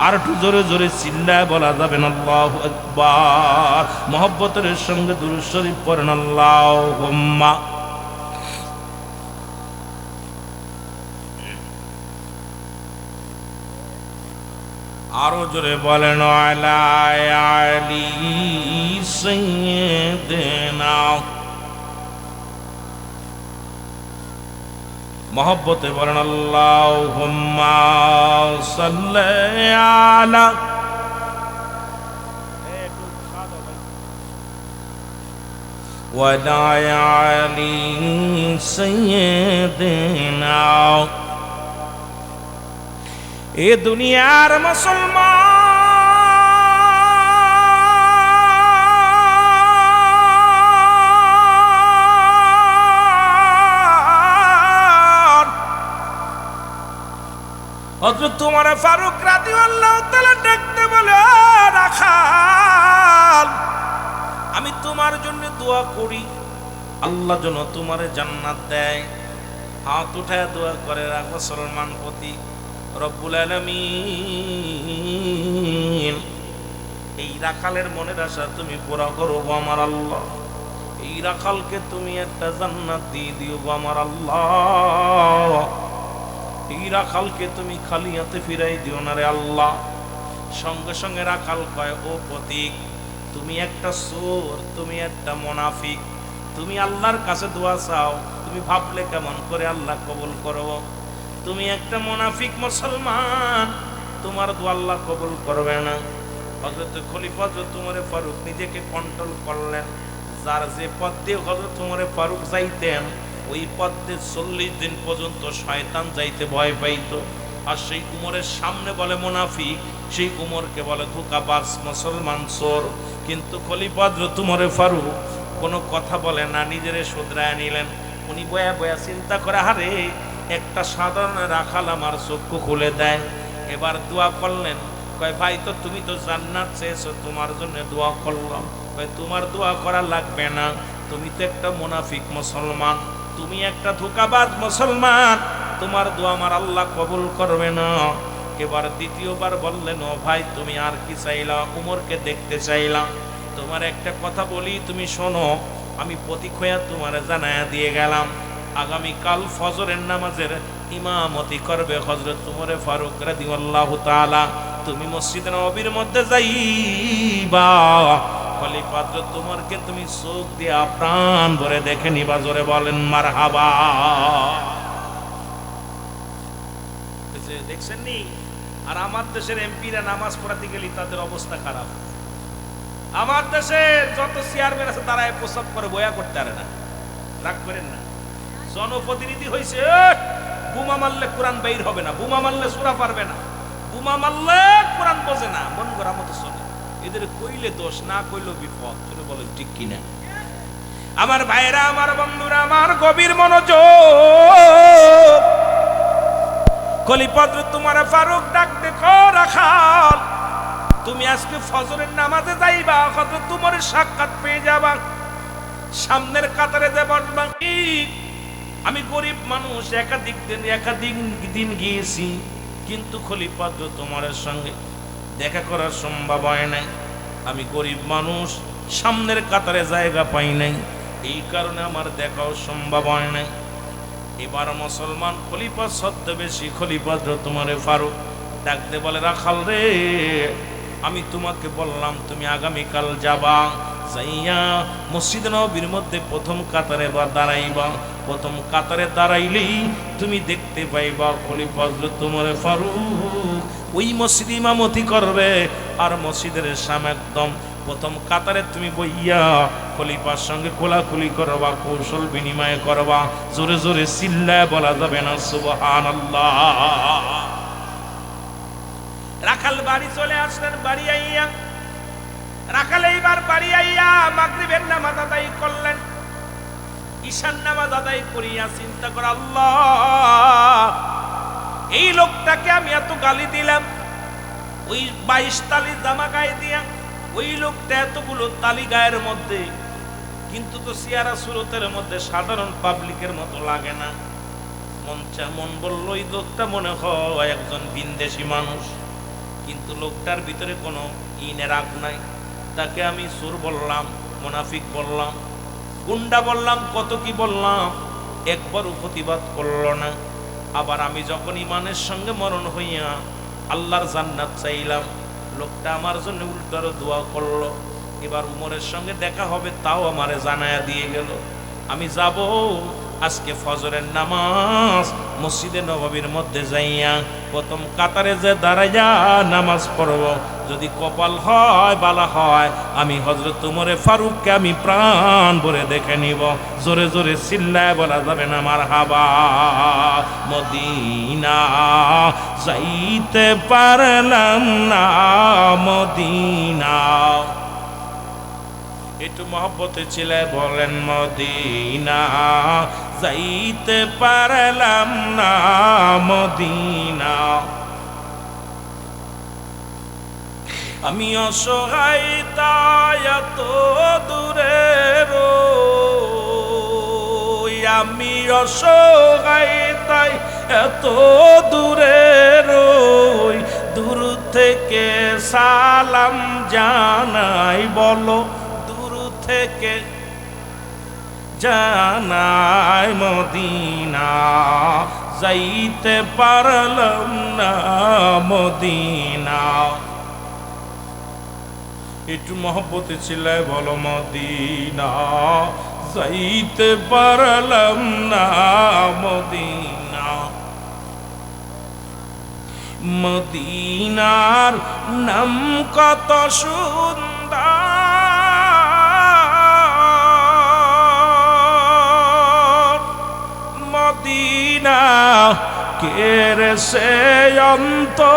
আর একটু জোরে জোরে চিল্লায় বলা যাবে না আল্লাহু আকবার। মুহাব্বতের সঙ্গে দুরূদ শরীফ পড়েন, আল্লাহুম্মা। আরো জোরে বলেন, আলা আলি সাইয়্যিদিনা। মহব্বতে বলেন, আল্লাহুম্মা সাল্লি আলা। ওয়ালা আলি সাইয়্যিদিনা। এ দুনিয়ার মুসলমান, হযরত ওমর ফারুক রাদিয়াল্লাহু তাআলা দেখতে বলে, রাখাল, আমি তোমার জন্য দোয়া করি, আল্লাহ যেন তোমারে জান্নাত দেয়। হাত উঠায় দোয়া করে রাখ মুসলমান প্রতি, রব্বুল আলামিন এই রাখালের মনের আশা তুমি পুরা করো গো আমার আল্লাহ। এই রাখালকে তুমি একটা জান্নাত দিয়ে দিও গো আমার আল্লাহ। এই রাখালকে তুমি খালি হাতে ফিরাই দিও না রে আল্লাহ। সঙ্গে সঙ্গে রাখাল কয়, ও প্রতীক, তুমি একটা চোর, তুমি একটা মুনাফিক, তুমি আল্লাহর কাছে দোয়া চাও, তুমি ভাবলে কেমন করে আল্লাহ কবুল করব? তুমি একটা মুনাফিক মুসলমান, তোমার দোয়া আল্লাহ কবুল করবে না। হযরত খলিফা হযরত ওমর ফারুক নিজেকে কন্ট্রোল করলেন। যার যে পথ দিয়ে হযরত ওমর ফারুক যাইতেন, ওই পথ দিয়ে 40 দিন পর্যন্ত শয়তান যাইতে ভয় পাইত। আর সেই উমরের সামনে বলে মুনাফিক, সেই উমরকে বলে ধোঁকাবাজ মুসলমান চোর। কিন্তু খলিফা হযরত ওমর ফারুক কোনো কথা বলে না, নিজেরে শুধরায় নিলেন। উনি বয়া বয়া চিন্তা করে, হারে একটা সাধারণ রাখাল আমার চক্ষু খুলে দেয়। এবার দোয়া করলেন, কয় ভাই, তো তুমি তো জান্নাত চেয়েছো, তোমার জন্য দোয়া করলাম। কয় তোমার দোয়া করা লাগবে না, তুমি তো একটা মুনাফিক মুসলমান, তুমি একটা ধোঁকাবাজ মুসলমান, তোমার দোয়া আমার আল্লাহ কবুল করবে না। এবার দ্বিতীয়বার বললেন, ও ভাই, তুমি আর কি চাইলা? উমরকে দেখতে চাইলাম। তোমার একটা কথা বলি, তুমি শোনো। আমি প্রতীক হইয়া তোমার জানায়া দিয়ে গেলাম, আগামীকাল ফজরের নামাজের ইমামতি করবে হযরত ওমর ফারুক রাদিয়াল্লাহু তাআলা। তুমি মসজিদে নববীর মধ্যে যাইবা, খলিফা হযরত ওমরকে তুমি চোখ দিয়া প্রাণ ভরে দেখে নিবা। জোরে বলেন মারহাবা। দেখছেন নি? আর আমার দেশের এমপিরা নামাজ পড়াতে গেলে তাদের অবস্থা খারাপ। আমার দেশে যত চেয়ারম্যান আছে তারা প্রস্তাব করে, বয়া করতে পারে না। রাগ করেন না, জনপ্রতিনিধি হয়েছে, বোমা মারলে কোরআন বের হবে না, বোমা মারলে সূরা পারবে না, বোমা মারলে কোরআন বোঝে না, মন গড়া মতো চলে। এদের কইলে দোষ, না কইলেও বিপদ। চলে বলেন ঠিক কিনা? আমার ভাইরা, আমার বন্ধুরা, আমার গভীর মনোযোগ। খলিফা হযরত ওমর ফারুক ডাক দেখো, রাখাল, তুমি আজকে ফজরের নামাজে যাইবা, হযরত ওমরের সাক্ষাৎ পেয়ে যাবা, সামনের কাতারে যে বসবা। আমি গরিব মানুষ, একাধিক দিন গিয়েছি, কিন্তু খলিফা তো তোমার সঙ্গে দেখা করার সম্ভব হয় নাই। আমি গরিব মানুষ, সামনের কাতারে জায়গা পাই নাই, এই কারণে আমার দেখাও সম্ভব হয় নাই। এবার মুসলমান খলিফা ছদ্মবেশী খলিফা তোমারে ফারুক ডাকতে বলে, রাখাল রে, আমি তোমাকে বললাম তুমি আগামীকাল যাবা, যাইয়া মসজিদ নববীর মধ্যে প্রথম কাতারে বা দাঁড়াইবা। প্রথম কাতারে দাঁড়াইলেই তুমি দেখতে পাইবা খলিফা তোমারে ফারুক ওই মসজিদ ইমামতি করবে, আর মসজিদের সামনে একদম প্রথম কাতারে তুমি বইয়া খলিফার সঙ্গে কোলাকুলি করবা, কৌশল বিনিময় করবা। জোরে জোরে চিল্লায় বলা যাবে না সুবহানাল্লাহ। রাখাল বাড়ি চলে আসলেন। বাড়ি আইয়া রাখাল এইবার বাড়ি আইয়া মাগরিবের নামাজ আদায় করলেন। ঈশার নামাজ আদায় করিয়া চিন্তা করে, আল্লাহ, এই লোকটাকে আমি এত গালি দিলাম, ওই 22 তালি জামা গায়ে দিয়া ওই লোকটা এতগুলো তালি গায়ের মধ্যে, কিন্তু তো সিয়ারা সুরতের মধ্যে সাধারণ পাবলিকের মতো লাগে না। মন বলল ওই লোকটা মনে হয় একজন বিদেশি মানুষ, কিন্তু লোকটার ভিতরে কোনো ইনে রাগ নাই। তাকে আমি সুর বললাম, মুনাফিক বললাম, গুন্ডা বললাম, কত কি বললাম, একবারও প্রতিবাদ করল না। আবার আমি যখন ইমানের সঙ্গে মরণ হইয়া আল্লাহর জান্নাত চাইলাম, লোকটা আমার জন্য উল্টারও দোয়া করলো। এবার উমরের সঙ্গে দেখা হবে তাও আমারে জানায়া দিয়ে গেল। আমি যাব আজকে ফজরের নামাজ মসজিদে নববীর মধ্যে যাইয়া প্রথম কাতারে যে দাঁড়াইয়া নামাজ পড়ব, যদি কপাল হয় বালা হয় আমি হযরত উমরে ফারুককে আমি প্রাণ ভরে দেখে নিব। জোরে জোরে চিল্লায় বলা যাবে না মারহাবা। মদিনা যাইতে পারলাম না, মদিনা, একটু মহব্বতে চিল্লায় বলেন, মদিনা যাইতে পারলাম না, মদিনা। আমি অসহায় তাই এত দূরে রই, আমি অসহায় তাই এত দূরে রই, দূর থেকে সালাম জানাই, বলো দূর থেকে জানাই, মদিনা যাইতে পারলাম না, মদিনা। একটু মহব্বতে চিল্লায় বলো, মদিনা যাইতে পারলাম না, মদিনা। মদিনার নাম কত সুন্দর, মদিনা কেরে সে অন্তর।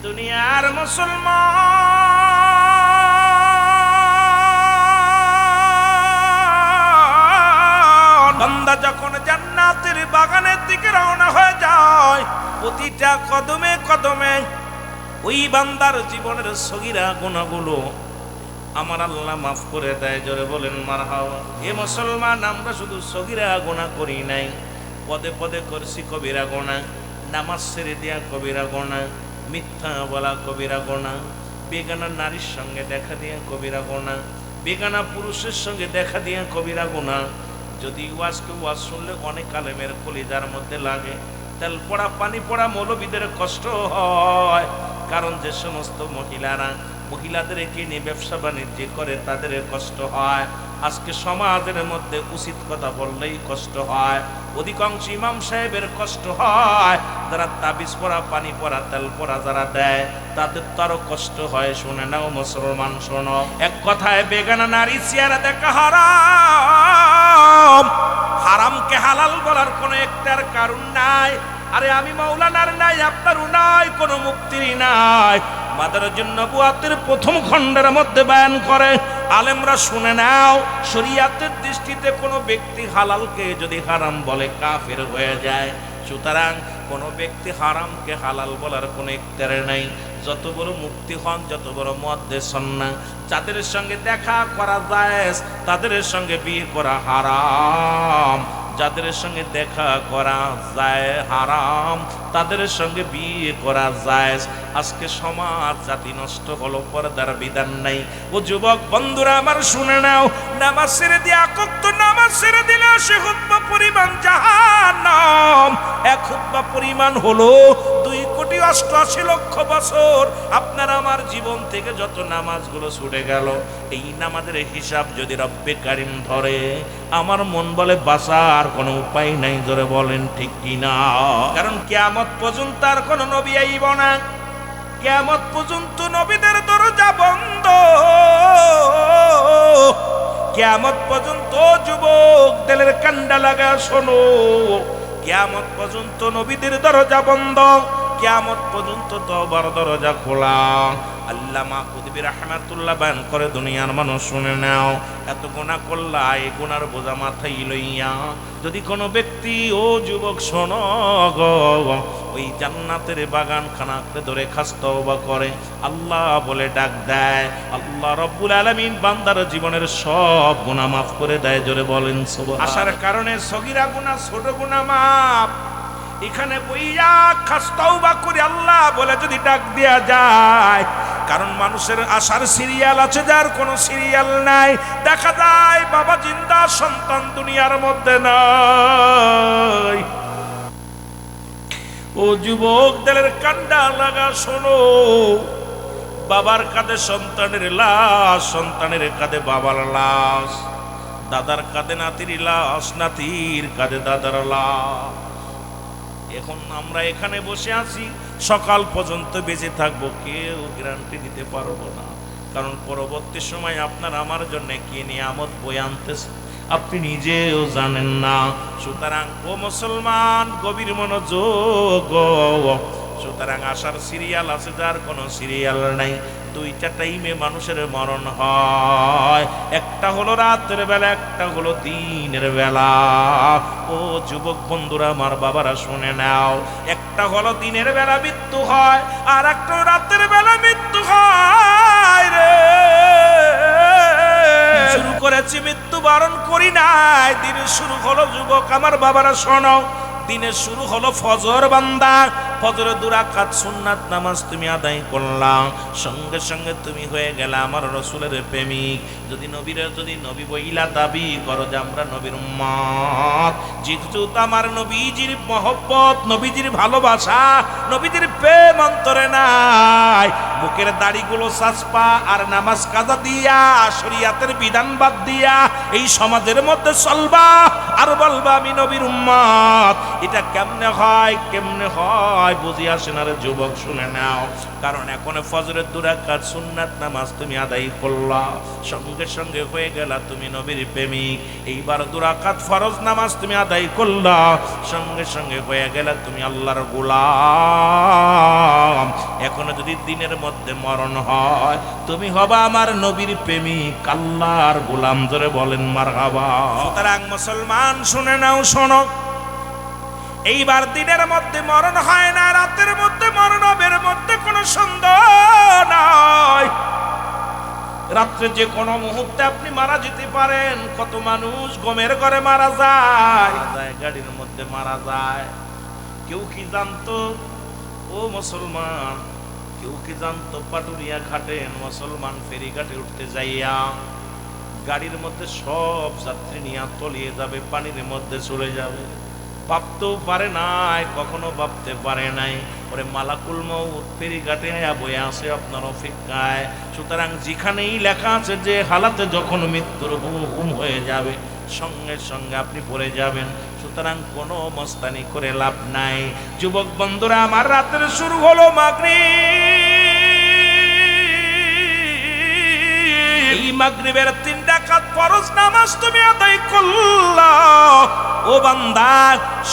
দুনিয়ার মুসলমান বান্দা যখন জান্নাতের বাগানের দিকে রওনা হয়ে যায়, প্রতিটা কদমে কদমে ওই বান্দার জীবনের সগীরা গুনাহগুলো আমার আল্লাহ মাফ করে দেয়। জোরে বলেন মারহাবা। এ মুসলমান, আমরা শুধু সগীরা গুনাহ করি নাই, পদে পদে করছি কবিরা গুনাহ। নামাজ ছেড়ে দিয়া কবিরা গুনাহ, মিথ্যা বলা কবিরা গুনাহ, বেগানা নারীর সঙ্গে দেখা দিয়া কবিরা গুনাহ, বেগানা পুরুষের সঙ্গে দেখা দিয়া কবিরা গুনাহ। যদি ওয়াজ শুনলে অনেক আলেমের কলিজার মধ্যে লাগে, তেল পড়া পানি পড়া মৌলবীদের কষ্ট হয়। কারণ যে সমস্ত মহিলাদেরকে নিয়ে ব্যবসা বাণিজ্য করে তাদের কষ্ট হয়। আজকে সমাজের মধ্যে উচিত কথা বললেই কষ্ট হয়। অধিকাংশ ইমাম সাহেবের কষ্ট হয়, যারা তাবিজ পড়া পানি পড়া তেল পড়া যারা দেয় তাদের তারও কষ্ট হয়। শুনে নাও মুসলমান, শোনো, এক কথায় বেগানা নারী চেহারা দেখা হারাম। হারামকে হালাল বলার কোনো একটার কারণ নাই। আরে আমি মাওলানার নাই, আপনারও নাই, কোনো মুক্তির নাই। মাদারুন নবুওয়াতের প্রথম খণ্ডের মধ্যে বয়ান করে, আলেমরা শুনে নাও, শরীয়তের দৃষ্টিতে কোনো ব্যক্তি হালালকে যদি হারাম বলে কাফের হয়ে যায়। সুতরাং কোনো ব্যক্তি হারামকে হালাল বলার কোনো ইখতিয়ার নাই। যত বড় মুক্তি হন, যত বড় মুহাদ্দিস হন না, যাদের সঙ্গে দেখা করা জায়েজ তাদের সঙ্গে বিয়ে করা হারাম। যাদের সঙ্গে দেখা করা যায় হারাম, তাদের সঙ্গে বিয়ে করা যায়। আজকে সমাজ জাতি নষ্ট হলো, পর্দার বিধান নাই। ও যুবক বন্ধুরা আমার শুনে নাও, নামাজ ছেড়ে দিয়ে আকক্ত নামাজ ছেড়ে দিলে সে খুতবা পরিমাণ জাহান্নাম। এক খুতবা পরিমাণ হলো 2,88,00,000 বছর আপনার আমার জীবন থেকে যত নামাজগুলো ছুটে গেল। এই নামাজের হিসাব যদি রব্বে কারিম ধরে, আমার মন বলে বাঁচার কোনো উপায় নাই। ধরে বলেন ঠিক কিনা? কারণ কিয়ামত পর্যন্ত আর কোনো নবী আইব না। কিয়ামত পর্যন্ত নবীদের দরজা বন্ধ। কিয়ামত পর্যন্ত যুবক দিলের কান্ডা লাগা শোনো, কিয়ামত পর্যন্ত নবীদের দরজা বন্ধ, কিয়ামত পর্যন্ত তওবার দরজা খোলা। আল্লামা কুতুবী রাহমাতুল্লাহ বয়ান করে, দুনিয়ার মানুষ শুনে নাও, এত গুনাহ করলা, এই গুনার বোঝা মাথায় লইয়া যদি কোনো ব্যক্তি, ও যুবক শোনো গো, ওই জান্নাতের বাগানখানাকে ধরে খাস তওবা করে, আল্লাহ বলে ডাক দেয়, আল্লাহ রব্বুল আলামিন বান্দার জীবনের সব গুনাহ মাফ করে দেয়। জোরে বলেন সুবহান। আসার কারণে সগীরা গুনাহ, ছোট গুনাহ মাফ। এখানে বইয়া খাস তওবা করে আল্লাহ বলে যদি ডাক দেয়া যায়। কারণ মানুষের আশার সিরিয়াল আছে, যার কোনো সিরিয়াল নাই। দেখা যায় বাবা জিন্দা, সন্তান দুনিয়ার মধ্যে নাই। ও যুবক দিলের কান্ডা লাগা শোনো, বাবার কাঁধে সন্তানের লাশ, সন্তানের কাঁধে বাবার লাশ, দাদার কাঁধে নাতির লাশ, নাতির কাঁধে দাদার লাশ। এখন আমরা এখানে বসে আছি, সকাল পর্যন্ত বেঁচে থাকবো কেউ গ্যারান্টি দিতে পারবো না। কারণ পরবর্তী সময় আপনার আমার জন্য কি নিয়ামত বয়ে আনতেছে আপনি নিজেও জানেন না। সুতরাং ও মুসলমান, গভীর মনোযোগ। সুতরাং আসার সিরিয়াল আছে, যার কোনো সিরিয়াল নাই। দুইটা টাইমে মানুষের মরণ হয়, একটা হলো রাতের বেলা, একটা হলো দিনের বেলা। ও যুবক বন্ধুরা আমার, বাবারা শুনে নাও, একটা হলো দিনের বেলা মৃত্যু হয়, আর একটা রাতের বেলা মৃত্যু হয় রে। শুরু করেছি মৃত্যু বরণ করি নাই, দিনের শুরু হলো যুবক আমার বাবারা শোনো, দিনের শুরু হলো ফজর বান্দা। ফজরে 2 রাকাত সুন্নাত নামাজ তুমি আদায় করলা, সঙ্গে সঙ্গে তুমি হয়ে গেলে আমার রসুলের প্রেমিক। যদি নবী বইলা দাবি করো যে আমরা নবীর উম্মত, যেহেতু আমার নবীজির মহব্বত, নবীজির ভালোবাসা, নবীজির প্রেম অন্তরে নাই, বুকের দাড়িগুলো সাজপা আর নামাজ কাজা দিয়া, শরীয়তের বিধান বাদ দিয়া এই সমাজের মধ্যে চলবা আর বলবা আমি নবীর উম্মত, এটা কেমনে হয়? কেমনে হয় বুঝি আসে না রে যুবক, শুনে নাও। কারণ এখন ফজরের 2 রাকাত সুন্নাত নামাজ তুমি আদায় করলা, সঙ্গে সঙ্গে হয়ে গেলা তুমি নবীর প্রেমিক। এইবার 2 রাকাত ফরজ নামাজ তুমি আদায় করলা, সঙ্গে সঙ্গে হয়ে গেলা তুমি আল্লাহর গোলাম। এখনো যদি দিনের মধ্যে মরণ হয়, তুমি হবা আমার নবীর প্রেমিক, আল্লাহর গোলাম। ধরে বলেন মারহাবা। সুতরাং মুসলমান শুনে নাও, শোনো, এইবার দিনের মধ্যে মরণ হয় না, রাতের মধ্যে মরণ হবে, এর মধ্যে কোনো সন্দেহ নাই। রাত্রে যে কোনো মুহূর্তে আপনি মারা যেতে পারেন। কত মানুষ গমের ঘরে মারা যায়, গাড়ির মধ্যে মারা যায়। কেউ কি জানতো? ও মুসলমান, কেউ কি জানতো পাটুরিয়া ঘাটে মুসলমান ফেরিঘাটে উঠতে যাইয়া গাড়ির মধ্যে সব যাত্রী নিয়ে তলিয়ে যাবে, পানির মধ্যে চলে যাবে? ভাবতেও পারে নাই, কখনো ভাবতে পারে নাই। ওরে মালাকুল মউত ফেরিঘাটে বয়ে আসে আপনার অপেক্ষায়। সুতরাং যেখানেই লেখা আছে যে হালাতে যখন মৃত্যুর হুম হয়ে যাবে, সঙ্গে সঙ্গে আপনি পড়ে যাবেন। সুতরাং কোনো মস্তানি করে লাভ নাই। যুবক বন্ধুরা আমার, রাতের শুরু হলো মাগরিব। এই মাগরিবের 3 রাকাত ফরজ নামাজ তুমি আদায় করলা, ও বান্দা,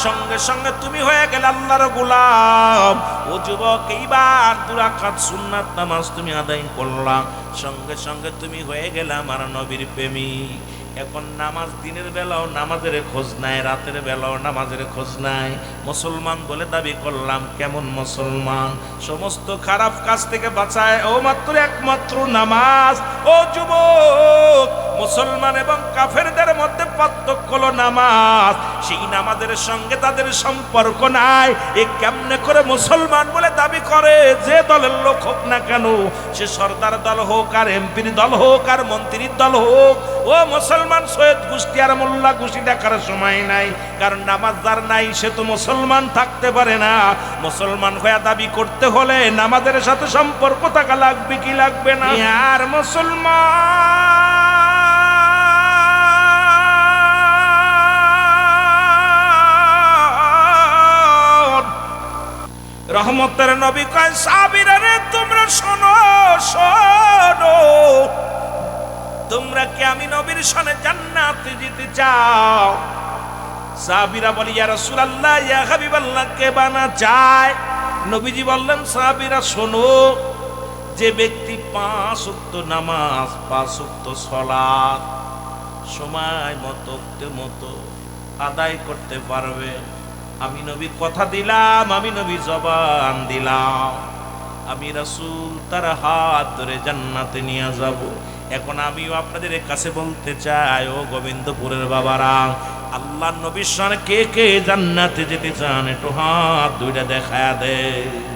সঙ্গে সঙ্গে তুমি হয়ে গেলে আল্লাহর গোলাম। ও যুবক, এইবার 2 রাকাত সুন্নাত নামাজ তুমি আদায় করলা, সঙ্গে সঙ্গে তুমি হয়ে গেলে আমার নবীর প্রেমিক। এখন নামাজ দিনের বেলাও নামাজের খোঁজ নাই, রাতের বেলাও নামাজের খোঁজ নাই। মুসলমান বলে দাবি করলাম, কেমন মুসলমান? সমস্ত খারাপ কাজ থেকে বাঁচায় ও মাত্র একমাত্র নামাজ। ও যুবক, মুসলমান এবং কাফেরদের মধ্যে পার্থক্য হলো নামাজ। সেই নামাজের সঙ্গে তাদের সম্পর্ক নাই। এ কেমনে করে মুসলমান বলে দাবি করে? যে দলের লোক হোক না কেন, সে সরদার দল হোক, আর এমপির দল হোক, আর মন্ত্রীর দল হোক, ও মুসলমান সৈয়দ গোষ্ঠী আর মোল্লা গোষ্ঠী দেখার সময় নাই। কারণ নামাজ যার নাই সে তো মুসলমান থাকতে পারে না। মুসলমান হয়ে দাবি করতে হলে নামাজের সাথে সম্পর্ক থাকা লাগবে কি লাগবে না? আর রহমতের নবী কয় সাহাবীরা রে, তোমরা শোনো শোনো, তোমরা কি আমি নবীর সনে জান্নাতে যেতে চাও? সাহাবীরা বলে ইয়া রাসূলুল্লাহ, ইয়া হাবিবাল্লাহ, কে বানা চায়? নবীজি বললেন সাহাবীরা শোনো, যে ব্যক্তি 5 ওয়াক্ত নামাজ, 5 ওয়াক্ত সালাত সময় মতো আদায় করতে পারবে, আমি নবী কথা দিলাম, আমি নবী জবান দিলাম, আমি রাসূল তার হাত ধরে জান্নাতে নিয়ে যাব। এখন আমিও আপনাদের কাছে বলতে চাই, ও গোবিন্দপুরের বাবারা, আল্লাহর নবীর সঙ্গে কে কে জান্নাতে যেতে চান? একটু হাত দুইটা দেখায়া দে।